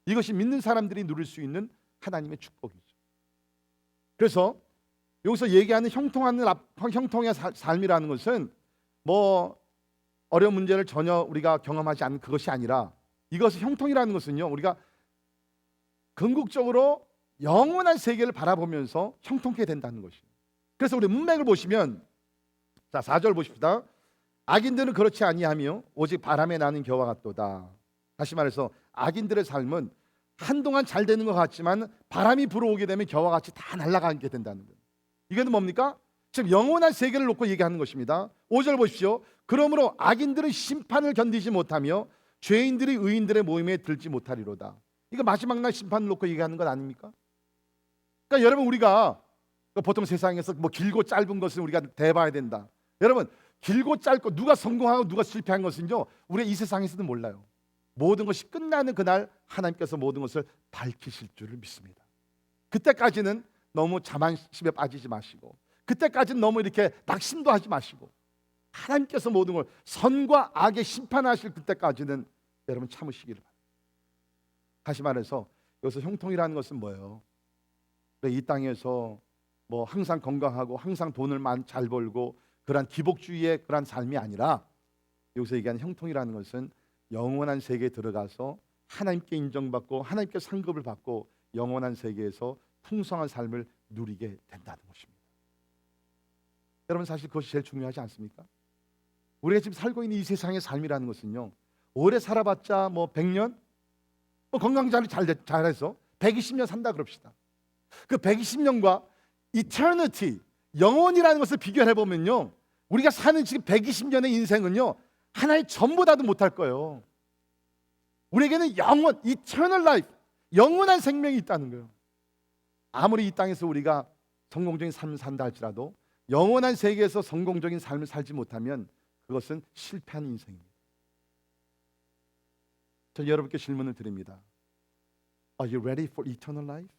이것이 믿는 사람들이 누릴 수 있는 하나님의 축복이죠. 그래서 여기서 얘기하는 형통의 삶이라는 것은 뭐 어려운 문제를 전혀 우리가 경험하지 않는 그것이 아니라 이것은 형통이라는 것은요 우리가 궁극적으로 영원한 세계를 바라보면서 형통케 된다는 것이에요. 그래서 우리 문맥을 보시면 자 4절 보십시다. 악인들은 그렇지 아니하며 오직 바람에 나는 겨와 같도다. 다시 말해서 악인들의 삶은 한동안 잘 되는 것 같지만 바람이 불어오게 되면 겨와 같이 다 날아가게 된다는 거예요. 이게 뭡니까? 지금 영원한 세계를 놓고 얘기하는 것입니다. 5절 보십시오. 그러므로 악인들은 심판을 견디지 못하며 죄인들이 의인들의 모임에 들지 못하리로다. 이거 마지막 날 심판을 놓고 얘기하는 것 아닙니까? 그러니까 여러분, 우리가 보통 세상에서 뭐 길고 짧은 것을 우리가 대봐야 된다. 여러분, 길고 짧고 누가 성공하고 누가 실패한 것은요, 우리 이 세상에서도 몰라요. 모든 것이 끝나는 그날 하나님께서 모든 것을 밝히실 줄을 믿습니다. 그때까지는 너무 자만심에 빠지지 마시고, 그때까지는 너무 이렇게 낙심도 하지 마시고, 하나님께서 모든 걸 선과 악의 심판하실 그때까지는 여러분 참으시기를 바랍니다. 다시 말해서 여기서 형통이라는 것은 뭐예요? 이 땅에서 뭐 항상 건강하고 항상 돈을 잘 벌고 그러한 기복주의의 그러한 삶이 아니라, 여기서 얘기하는 형통이라는 것은 영원한 세계에 들어가서 하나님께 인정받고 하나님께 상급을 받고 영원한 세계에서 풍성한 삶을 누리게 된다는 것입니다. 여러분, 사실 그것이 제일 중요하지 않습니까? 우리가 지금 살고 있는 이 세상의 삶이라는 것은요, 오래 살아봤자 뭐 100년, 뭐 건강 잘해서 120년 산다 그럽시다. 그 120년과 eternity, 영원이라는 것을 비교해 보면요, 우리가 사는 지금 120년의 인생은요, 하나의 전보다도 못할 거예요. 우리에게는 영원, eternal life, 영원한 생명이 있다는 거예요. 아무리 이 땅에서 우리가 성공적인 삶을 산다 할지라도 영원한 세계에서 성공적인 삶을 살지 못하면 그것은 실패한 인생입니다. 저 여러분께 질문을 드립니다. Are you ready for eternal life?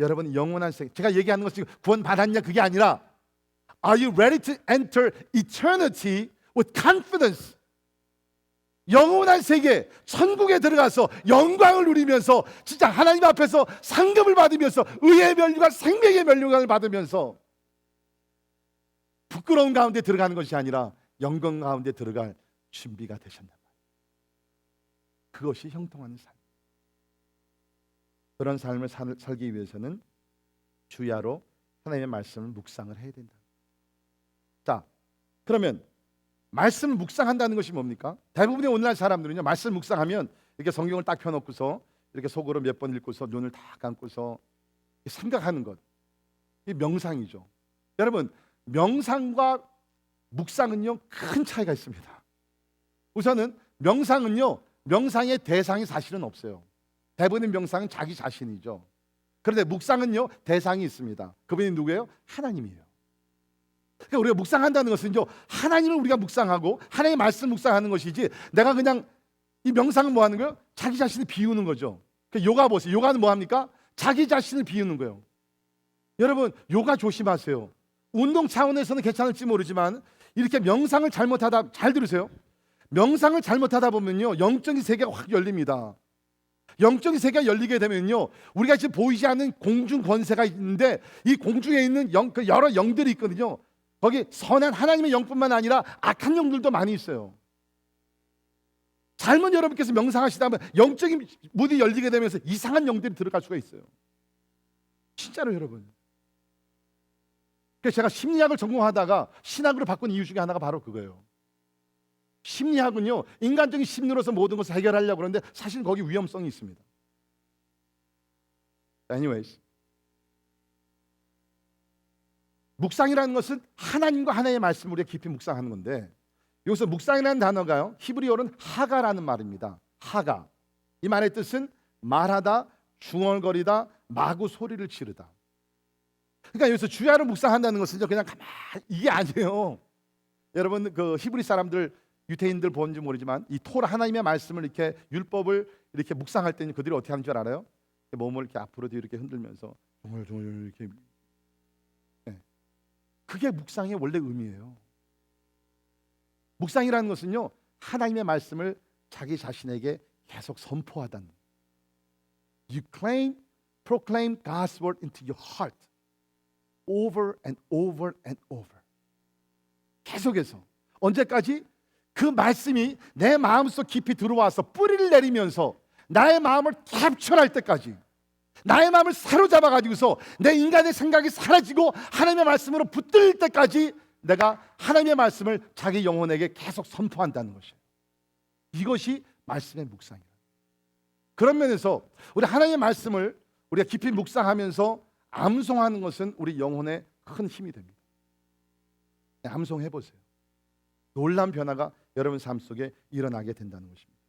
여러분, 영원한 세계, 제가 얘기하는 것이 구원 받았냐 그게 아니라, Are you ready to enter eternity with confidence? 영원한 세계, 천국에 들어가서 영광을 누리면서 진짜 하나님 앞에서 상급을 받으면서 의의 면류관, 생명의 면류관을 받으면서 부끄러운 가운데 들어가는 것이 아니라 영광 가운데 들어갈 준비가 되셨단 말이에요. 그것이 형통하는 삶. 그런 삶을 살기 위해서는 주야로 하나님의 말씀을 묵상을 해야 된다. 자, 그러면 말씀을 묵상한다는 것이 뭡니까? 대부분의 오늘날 사람들은요, 말씀을 묵상하면 이렇게 성경을 딱 펴놓고서 이렇게 속으로 몇 번 읽고서 눈을 다 감고서 생각하는 것, 이 명상이죠. 여러분, 명상과 묵상은요, 큰 차이가 있습니다. 우선은 명상은요, 명상의 대상이 사실은 없어요. 대부분의 명상은 자기 자신이죠. 그런데 묵상은요, 대상이 있습니다. 그분이 누구예요? 하나님이에요. 그러니까 우리가 묵상한다는 것은요, 하나님을 우리가 묵상하고 하나님의 말씀을 묵상하는 것이지, 내가 그냥 이 명상은 뭐 하는 거예요? 자기 자신을 비우는 거죠. 그러니까 요가 보세요. 요가는 뭐 합니까? 자기 자신을 비우는 거예요. 여러분, 요가 조심하세요. 운동 차원에서는 괜찮을지 모르지만 이렇게 명상을 잘못하다, 잘 들으세요. 명상을 잘못하다 보면요, 영적인 세계가 확 열립니다. 영적인 세계가 열리게 되면요, 우리가 지금 보이지 않는 공중 권세가 있는데, 이 공중에 있는 여러 영들이 있거든요. 거기 선한 하나님의 영뿐만 아니라 악한 영들도 많이 있어요. 잘못 여러분께서 명상하시다 보면 영적인 문이 열리게 되면서 이상한 영들이 들어갈 수가 있어요. 진짜로 여러분. 그래서 제가 심리학을 전공하다가 신학으로 바꾼 이유 중에 하나가 바로 그거예요. 심리학은요, 인간적인 심리로서 모든 것을 해결하려고 그러는데 사실 거기 위험성이 있습니다. Anyways, 묵상이라는 것은 하나님과 하나님의 말씀을 우리가 깊이 묵상하는 건데, 여기서 묵상이라는 단어가요, 히브리어로는 하가라는 말입니다. 하가. 이 말의 뜻은 말하다, 중얼거리다, 마구 소리를 지르다. 그러니까 여기서 주야로 묵상한다는 것은 그냥 가만히 이게 아니에요. 여러분, 그 히브리 사람들, 유대인들 본지 모르지만 이 토라, 하나님의 말씀을 이렇게 율법을 이렇게 묵상할 때는 그들이 어떻게 하는 줄 알아요? 몸을 이렇게 앞으로 뒤로 이렇게 흔들면서 중얼중얼 이렇게. 네. 그게 묵상의 원래 의미예요. 묵상이라는 것은요, 하나님의 말씀을 자기 자신에게 계속 선포하다는. You proclaim God's word into your heart over and over and over. 계속해서 언제까지? 그 말씀이 내 마음속 깊이 들어와서 뿌리를 내리면서 나의 마음을 캡처할 때까지, 나의 마음을 사로잡아 가지고서 내 인간의 생각이 사라지고 하나님의 말씀으로 붙들 때까지 내가 하나님의 말씀을 자기 영혼에게 계속 선포한다는 것이에요. 이것이 말씀의 묵상이에요. 그런 면에서 우리 하나님의 말씀을 우리가 깊이 묵상하면서 암송하는 것은 우리 영혼에 큰 힘이 됩니다. 암송해 보세요. 놀라운 변화가 여러분 삶 속에 일어나게 된다는 것입니다.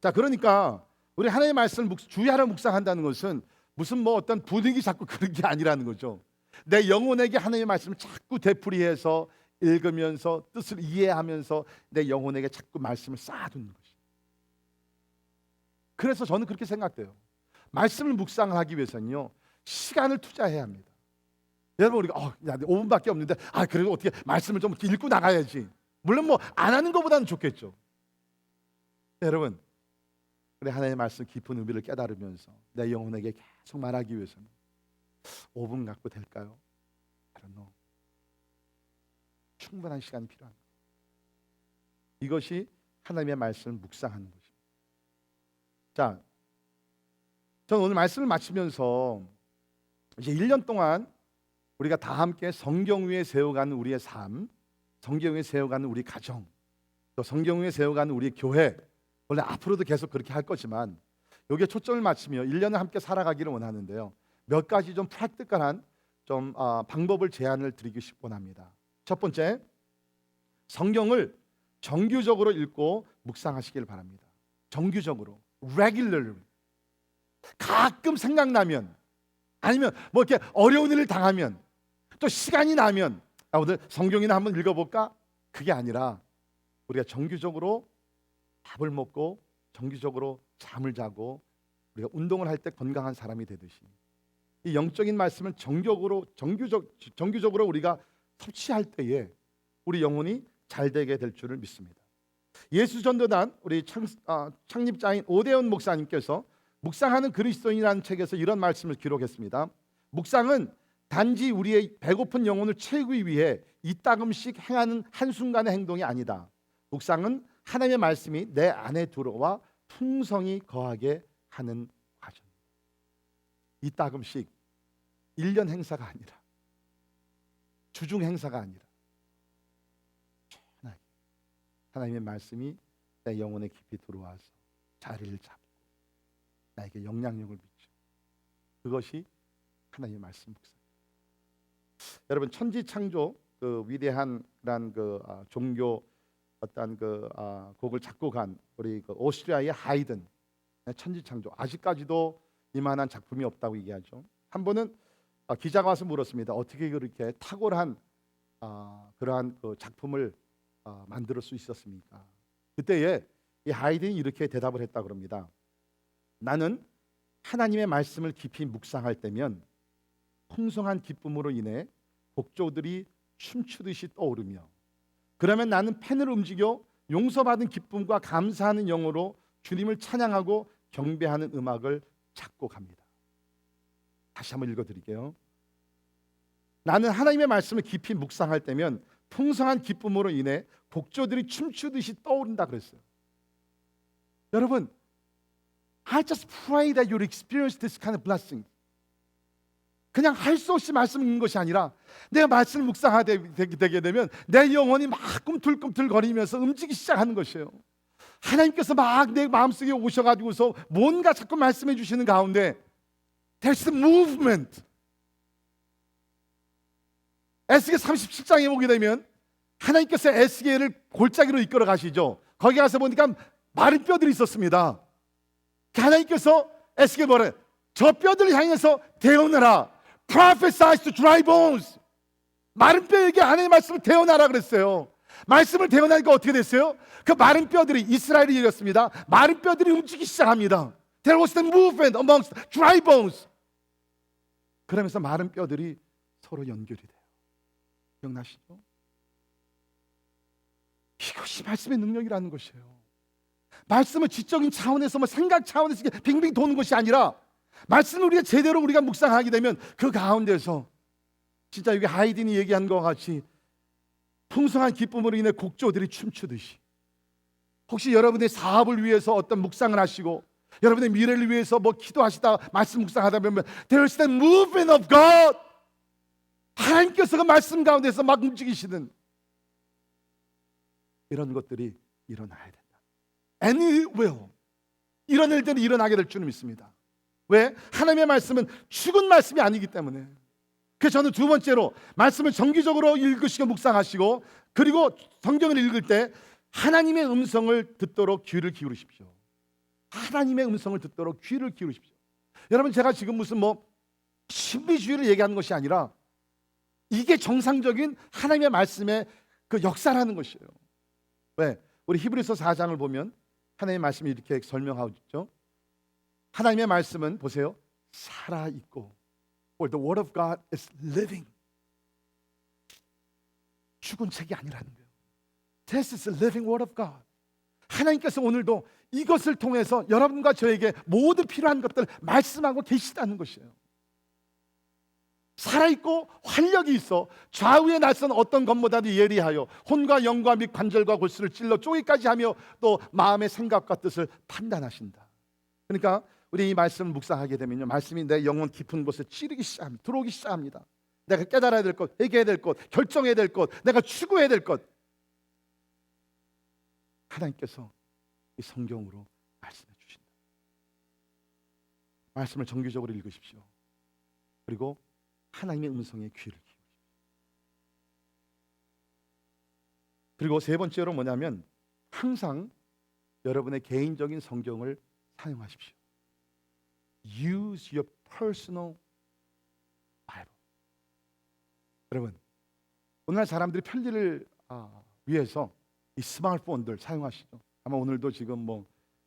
자, 그러니까 우리 하나님의 말씀을 주야로 묵상한다는 것은 무슨 뭐 어떤 분위기 잡고 그런 게 아니라는 거죠. 내 영혼에게 하나님의 말씀을 자꾸 되풀이해서 읽으면서 뜻을 이해하면서 내 영혼에게 자꾸 말씀을 쌓아두는 것이. 그래서 저는 그렇게 생각돼요. 말씀을 묵상하기 위해서는요, 시간을 투자해야 합니다. 여러분, 우리가 5분밖에 없는데 그래도 어떻게 말씀을 좀 읽고 나가야지. 물론 뭐 안 하는 것보다는 좋겠죠. 여러분, 그래 하나님의 말씀 깊은 의미를 깨달으면서 내 영혼에게 계속 말하기 위해서는 5분 갖고 될까요? I don't know. 충분한 시간이 필요합니다. 이것이 하나님의 말씀을 묵상하는 것입니다. 자, 저는 오늘 말씀을 마치면서 이제 1년 동안 우리가 다 함께 성경 위에 세워가는 우리의 삶, 성경 위에 세워가는 우리 가정, 또 성경 위에 세워가는 우리 교회, 원래 앞으로도 계속 그렇게 할 거지만 여기에 초점을 맞추며 1년을 함께 살아가기를 원하는데요. 몇 가지 좀 프랙티컬한 좀 방법을 제안을 드리고 싶곤 합니다. 첫 번째, 성경을 정규적으로 읽고 묵상하시길 바랍니다. 정규적으로, regularly. 가끔 생각나면, 아니면 뭐 이렇게 어려운 일을 당하면, 또 시간이 나면 오늘 성경이나 한번 읽어볼까? 그게 아니라 우리가 정규적으로 밥을 먹고 정규적으로 잠을 자고 우리가 운동을 할 때 건강한 사람이 되듯이 이 영적인 말씀을 정규적으로 우리가 섭취할 때에 우리 영혼이 잘 되게 될 줄을 믿습니다. 예수전도단 우리 창립자인 오대훈 목사님께서 묵상하는 그리스도인이라는 책에서 이런 말씀을 기록했습니다. 묵상은 단지 우리의 배고픈 영혼을 채우기 위해 이따금씩 행하는 한순간의 행동이 아니다. 묵상은 하나님의 말씀이 내 안에 들어와 풍성히 거하게 하는 과정입니다. 이따금씩 1년 행사가 아니라, 주중 행사가 아니라 편하게 하나님의 말씀이 내 영혼에 깊이 들어와서 자리를 잡고 나에게 영향력을 미치고, 그것이 하나님의 말씀 묵상. 여러분, 천지창조 그 위대한 종교 어떤 곡을 작곡한 우리 오스트리아의 하이든, 천지창조, 아직까지도 이만한 작품이 없다고 얘기하죠. 한 번은 기자가 와서 물었습니다. 어떻게 그렇게 탁월한 그러한 작품을 만들 수 있었습니까? 그때에 이 하이든이 이렇게 대답을 했다고 합니다. 나는 하나님의 말씀을 깊이 묵상할 때면 풍성한 기쁨으로 인해 복조들이 춤추듯이 떠오르며, 그러면 나는 펜을 움직여 용서받은 기쁨과 감사하는 영으로 주님을 찬양하고 경배하는 음악을 작곡합니다. 다시 한번 읽어드릴게요. 나는 하나님의 말씀을 깊이 묵상할 때면 풍성한 기쁨으로 인해 복조들이 춤추듯이 떠오른다 그랬어요. 여러분, I just pray that you experience this kind of blessing. 그냥 할 수 없이 말씀 읽는 것이 아니라 내가 말씀을 묵상하게 되게 되면 내 영혼이 막 꿈틀꿈틀거리면서 움직이기 시작하는 것이에요. 하나님께서 막 내 마음속에 오셔가지고서 뭔가 자꾸 말씀해 주시는 가운데 There's a movement. 에스겔 37장에 보게 되면 하나님께서 에스겔을 골짜기로 이끌어 가시죠. 거기 가서 보니까 마른 뼈들이 있었습니다. 하나님께서 에스겔 뭐래? 저 뼈들을 향해서 대언하라. Prophesy to dry bones. 마른 뼈에게 하나님의 말씀을 대언하라 그랬어요. 말씀을 대언하니까 어떻게 됐어요? 그 마른 뼈들이, 이스라엘이 이겼습니다. 마른 뼈들이 움직이기 시작합니다. There was the movement amongst dry bones. 그러면서 마른 뼈들이 서로 연결이 돼요. 기억나시죠? 이것이 말씀의 능력이라는 것이에요. 말씀은 지적인 차원에서 생각 차원에서 빙빙 도는 것이 아니라 말씀을 우리가 제대로 묵상하게 되면 그 가운데서 진짜 여기 하이든이 얘기한 것과 같이 풍성한 기쁨으로 인해 곡조들이 춤추듯이, 혹시 여러분의 사업을 위해서 어떤 묵상을 하시고 여러분의 미래를 위해서 기도하시다 말씀 묵상하다 보면 There's the movement of God. 하나님께서 그 말씀 가운데서 막 움직이시는 이런 것들이 일어나야 된다. And it will. 이런 일들이 일어나게 될 줄을 믿습니다. 왜? 하나님의 말씀은 죽은 말씀이 아니기 때문에. 그래서 저는 두 번째로 말씀을 정기적으로 읽으시고 묵상하시고, 그리고 성경을 읽을 때 하나님의 음성을 듣도록 귀를 기울이십시오. 하나님의 음성을 듣도록 귀를 기울이십시오. 여러분, 제가 지금 무슨 신비주의를 얘기하는 것이 아니라 이게 정상적인 하나님의 말씀의 그 역사라는 것이에요. 왜? 우리 히브리서 4장을 보면 하나님의 말씀이 이렇게 설명하고 있죠. 하나님의 말씀은 보세요, 살아있고, or the word of God is living. 죽은 책이 아니라는 거예요. This is the living word of God. 하나님께서 오늘도 이것을 통해서 여러분과 저에게 모든 필요한 것들 말씀하고 계시다는 것이에요. 살아있고 활력이 있어 좌우의 낯선 어떤 것보다도 예리하여 혼과 영과 및 관절과 골수를 찔러 쪼개기까지 하며 또 마음의 생각과 뜻을 판단하신다. 그러니까 우리 이 말씀을 묵상하게 되면요, 말씀이 내 영혼 깊은 곳에 찌르기 시작합니다. 들어오기 시작합니다. 내가 깨달아야 될 것, 회개해야 될 것, 결정해야 될 것, 내가 추구해야 될 것, 하나님께서 이 성경으로 말씀해 주신다. 말씀을 정기적으로 읽으십시오. 그리고 하나님의 음성에 귀를 기울이십시오. 그리고 세 번째로 뭐냐면 항상 여러분의 개인적인 성경을 사용하십시오. Use your personal Bible. 여러분, 오늘날 사람들이 편리를 위해서 이 스마트폰들 사용하시죠. 아마 오늘도 지금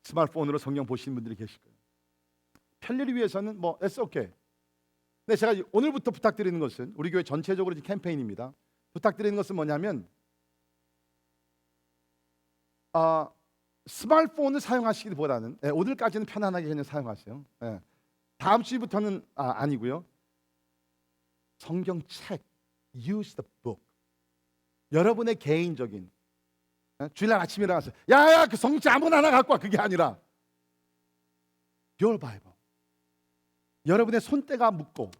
스마트폰으로 성경 보시는 분들이 계실 거예요. 편리를 위해서는 it's okay. 근데 제가 오늘부터 부탁드리는 것은, 우리 교회 전체적으로 캠페인입니다. 부탁드리는 것은 뭐냐면 스마트폰을 사용하시기보다는 오늘까지는 편안하게 그냥 사용하세요. 다음 주부터는 아니고요. 성경책, use the book. 여러분의 개인적인, 주일날 아침에 일어나서 야야 그 성경책 아무나 하나 갖고 와, 그게 아니라 your Bible. 여러분의 손때가 묻고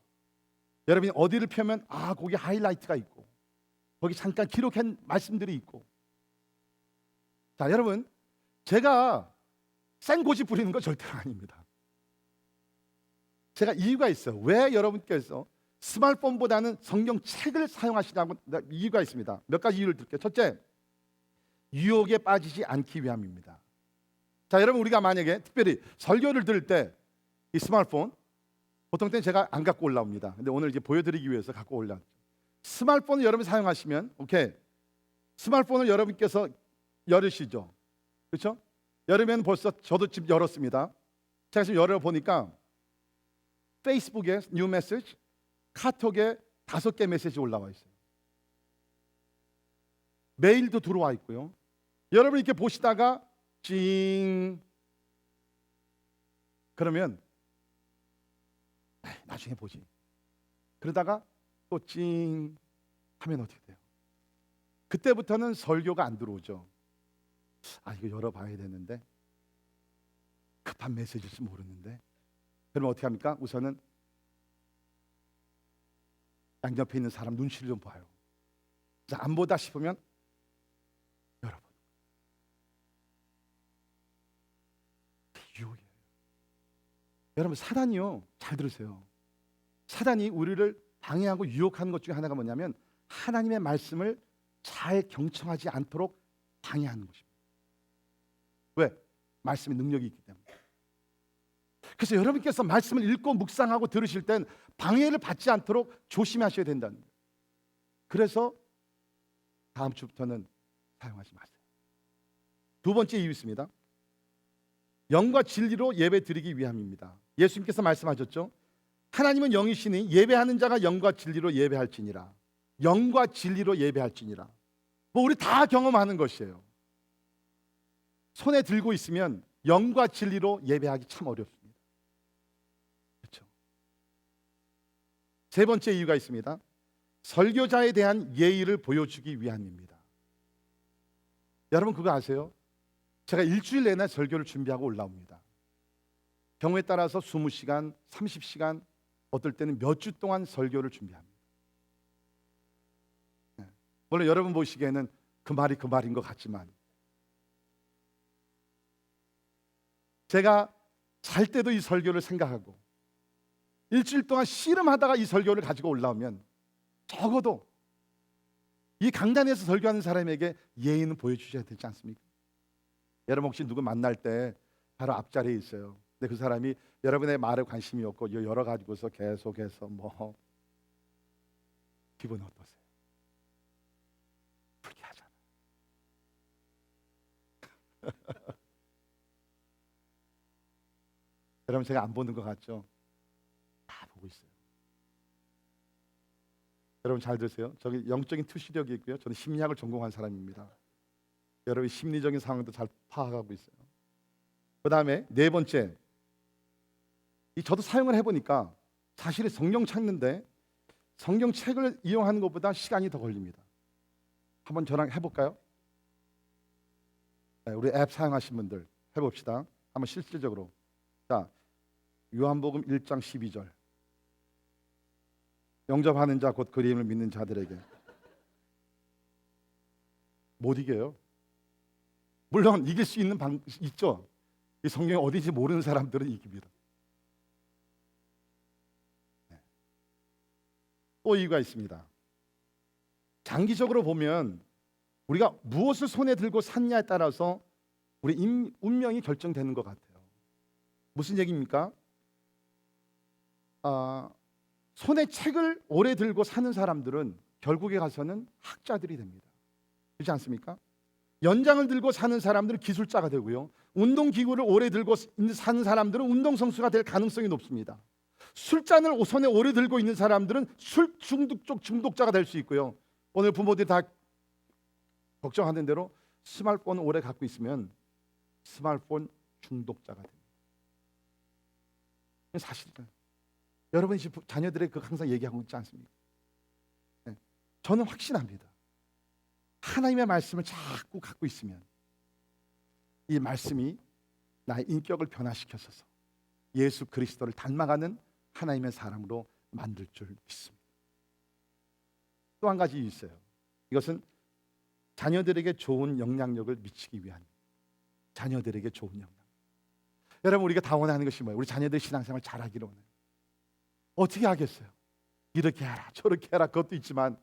여러분이 어디를 펴면 거기 하이라이트가 있고 거기 잠깐 기록한 말씀들이 있고. 자, 여러분, 제가 생고지 부리는 거 절대로 아닙니다. 제가 이유가 있어요. 왜 여러분께서 스마트폰보다는 성경책을 사용하시냐고 이유가 있습니다. 몇 가지 이유를 드릴게요. 첫째, 유혹에 빠지지 않기 위함입니다. 자, 여러분, 우리가 만약에 특별히 설교를 들을 때 이 스마트폰 보통 때는 제가 안 갖고 올라옵니다. 근데 오늘 이제 보여드리기 위해서 갖고 올라왔죠. 스마트폰을 여러분 사용하시면 스마트폰을 여러분께서 열으시죠. 그렇죠? 열으면 벌써 저도 지금 열었습니다. 제가 지금 열어보니까 페이스북에 뉴 메시지, 카톡에 5개 메시지 올라와 있어요. 메일도 들어와 있고요. 여러분 이렇게 보시다가 찡 그러면 나중에 보지. 그러다가 또 찡 하면 어떻게 돼요? 그때부터는 설교가 안 들어오죠. 이거 열어봐야 되는데 급한 메시지일지 모르는데. 그러면 어떻게 합니까? 우선은 양옆에 있는 사람 눈치를 좀 봐요. 안 보다 싶으면 여러분, 유혹이에요. 여러분, 사단이요, 잘 들으세요. 사단이 우리를 방해하고 유혹하는 것 중에 하나가 뭐냐면 하나님의 말씀을 잘 경청하지 않도록 방해하는 것입니다. 왜? 말씀의 능력이 있기 때문에. 그래서 여러분께서 말씀을 읽고 묵상하고 들으실 땐 방해를 받지 않도록 조심하셔야 된다는 거예요. 그래서 다음 주부터는 사용하지 마세요. 두 번째 이유 있습니다. 영과 진리로 예배 드리기 위함입니다. 예수님께서 말씀하셨죠. 하나님은 영이시니 예배하는 자가 영과 진리로 예배할지니라. 영과 진리로 예배할지니라. 우리 다 경험하는 것이에요. 손에 들고 있으면 영과 진리로 예배하기 참 어렵습니다. 그렇죠? 세 번째 이유가 있습니다. 설교자에 대한 예의를 보여주기 위함입니다. 여러분 그거 아세요? 제가 일주일 내내 설교를 준비하고 올라옵니다. 경우에 따라서 20시간, 30시간, 어떨 때는 몇 주 동안 설교를 준비합니다. 물론 여러분 보시기에는 그 말이 그 말인 것 같지만 제가 잘 때도 이 설교를 생각하고 일주일 동안 씨름하다가 이 설교를 가지고 올라오면 적어도 이 강단에서 설교하는 사람에게 예의는 보여주셔야 되지 않습니까? 여러분 혹시 누구 만날 때 바로 앞자리에 있어요. 근데 그 사람이 여러분의 말에 관심이 없고 여러 가지고서 계속해서 뭐 기분 어떠세요? 불쾌하잖아. 여러분 제가 안 보는 것 같죠? 다 보고 있어요. 여러분 잘 들으세요. 저기 영적인 투시력이 있고요. 저는 심리학을 전공한 사람입니다. 여러분 심리적인 상황도 잘 파악하고 있어요. 그 다음에 네 번째, 이 저도 사용을 해보니까 사실은 성경 찾는데 성경책을 이용하는 것보다 시간이 더 걸립니다. 한번 저랑 해볼까요? 네, 우리 앱 사용하신 분들 해봅시다. 한번 실질적으로. 자, 요한복음 1장 12절. 영접하는 자 곧 그리임을 믿는 자들에게 못 이겨요. 물론 이길 수 있는 방 있죠. 이 성경이 어디인지 모르는 사람들은 이깁니다. 네. 또 이유가 있습니다. 장기적으로 보면 우리가 무엇을 손에 들고 샀냐에 따라서 우리 운명이 결정되는 것 같아요. 무슨 얘기입니까? 손에 책을 오래 들고 사는 사람들은 결국에 가서는 학자들이 됩니다. 그렇지 않습니까? 연장을 들고 사는 사람들은 기술자가 되고요. 운동기구를 오래 들고 사는 사람들은 운동선수가 될 가능성이 높습니다. 술잔을 손에 오래 들고 있는 사람들은 술 중독 쪽 중독자가 될 수 있고요. 오늘 부모들이 다 걱정하는 대로 스마트폰 오래 갖고 있으면 스마트폰 중독자가 됩니다. 사실은 여러분이 자녀들에게 항상 얘기하고 있지 않습니까? 네. 저는 확신합니다. 하나님의 말씀을 자꾸 갖고 있으면 이 말씀이 나의 인격을 변화시켜서 예수 그리스도를 닮아가는 하나님의 사람으로 만들 줄 믿습니다. 또 한 가지 있어요. 이것은 자녀들에게 좋은 영향력을 미치기 위한, 자녀들에게 좋은 영향. 여러분 우리가 다 원하는 것이 뭐예요? 우리 자녀들 신앙생활 잘하기를 원해요. 어떻게 하겠어요? 이렇게 해라 저렇게 해라 그것도 있지만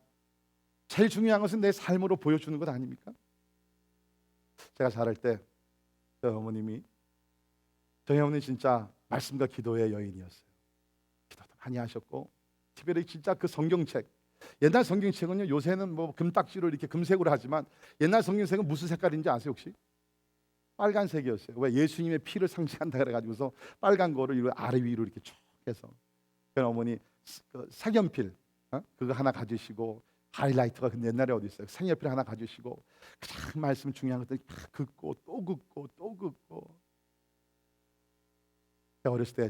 제일 중요한 것은 내 삶으로 보여주는 것 아닙니까? 제가 자랄 때 저희 어머니 진짜 말씀과 기도의 여인이었어요. 기도도 많이 하셨고 특별히 진짜 그 성경책, 옛날 성경책은요, 요새는 뭐 금딱지로 이렇게 금색으로 하지만 옛날 성경책은 무슨 색깔인지 아세요 혹시? 빨간색이었어요. 왜? 예수님의 피를 상징한다 그래가지고서 빨간 거를 이거 아래 위로 이렇게 쭉 해서. 저희 어머니 그 색연필 그거 하나 가지시고, 하이라이터가 근데 옛날에 어디 있어요? 색연필 하나 가지시고 그냥 말씀 중요한 것들 막 긋고 또 긋고 또 긋고. 제가 어렸을 때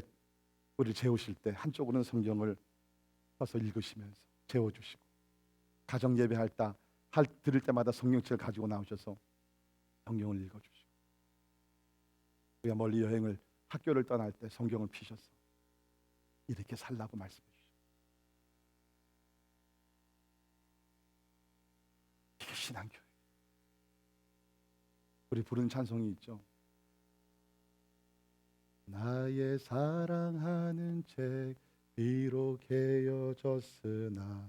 우리를 재우실 때 한쪽으로는 성경을 써서 읽으시면서 재워주시고, 가정 예배할 때 들을 때마다 성경책을 가지고 나오셔서 성경을 읽어주시고, 우리가 멀리 여행을 학교를 떠날 때 성경을 피셔서 이렇게 살라고 말씀해 주시고. 이게 신앙교육. 우리 부르는 찬송이 있죠. 나의 사랑하는 책 비록 헤어졌으나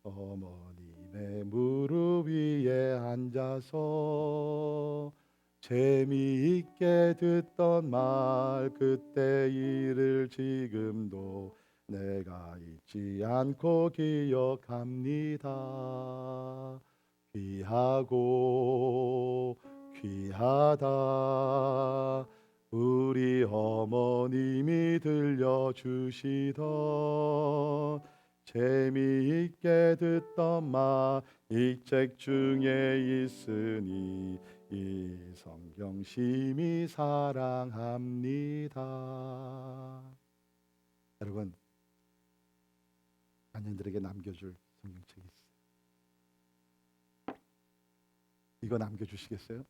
어머님의 무릎 위에 앉아서 재미있게 듣던 말 그때 일을 지금도 내가 잊지 않고 기억합니다. 귀하고 귀하다 우리 어머님이 들려주시던 재미있게 듣던 말 이 책 중에 있으니 이 성경 심히 사랑합니다. 여러분, 자녀들에게 남겨줄 성경책이 있어요. 이거 남겨주시겠어요?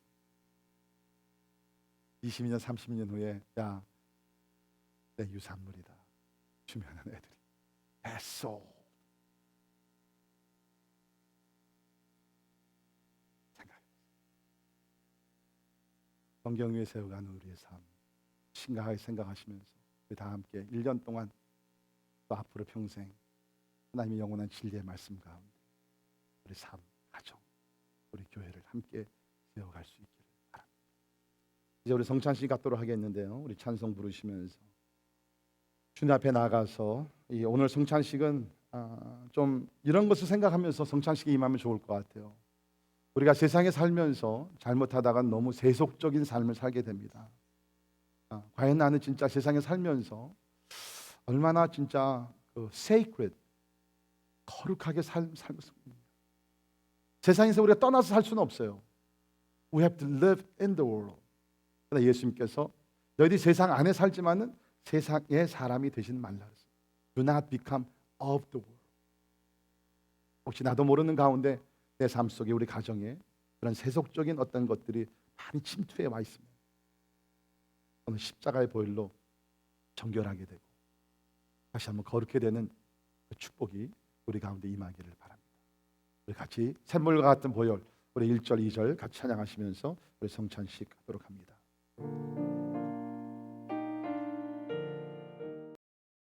20년, 30년 후에 야, 내 유산물이다 주면은 애들이 애써 생각해보세요. 성경 위에 세워가는 우리의 삶 심각하게 생각하시면서 우리 다 함께 1년 동안 또 앞으로 평생 하나님의 영원한 진리의 말씀 가운데 우리 삶, 가정, 우리 교회를 함께 세워갈 수 있기를 바랍니다. 이제 우리 성찬식 갖도록 하겠는데요. 우리 찬송 부르시면서 주님 앞에 나가서 이 오늘 성찬식은 좀 이런 것을 생각하면서 성찬식에 임하면 좋을 것 같아요. 우리가 세상에 살면서 잘못하다가 너무 세속적인 삶을 살게 됩니다. 과연 나는 진짜 세상에 살면서 얼마나 진짜 sacred, 거룩하게 살고 있습니다. 세상에서 우리가 떠나서 살 수는 없어요. We have to live in the world. 그러나 예수님께서 너희들이 세상 안에 살지만은 세상의 사람이 되지는 말라. Do not become of the world. 혹시 나도 모르는 가운데 내 삶 속에 우리 가정에 그런 세속적인 어떤 것들이 많이 침투해 와 있습니다. 오늘 십자가의 보혈로 정결하게 되고 다시 한번 거룩해 되는 그 축복이 우리 가운데 임하기를 바랍니다. 우리 같이 샘물과 같은 보혈, 우리 1절 2절 같이 찬양하시면서 우리 성찬식 하도록 합니다.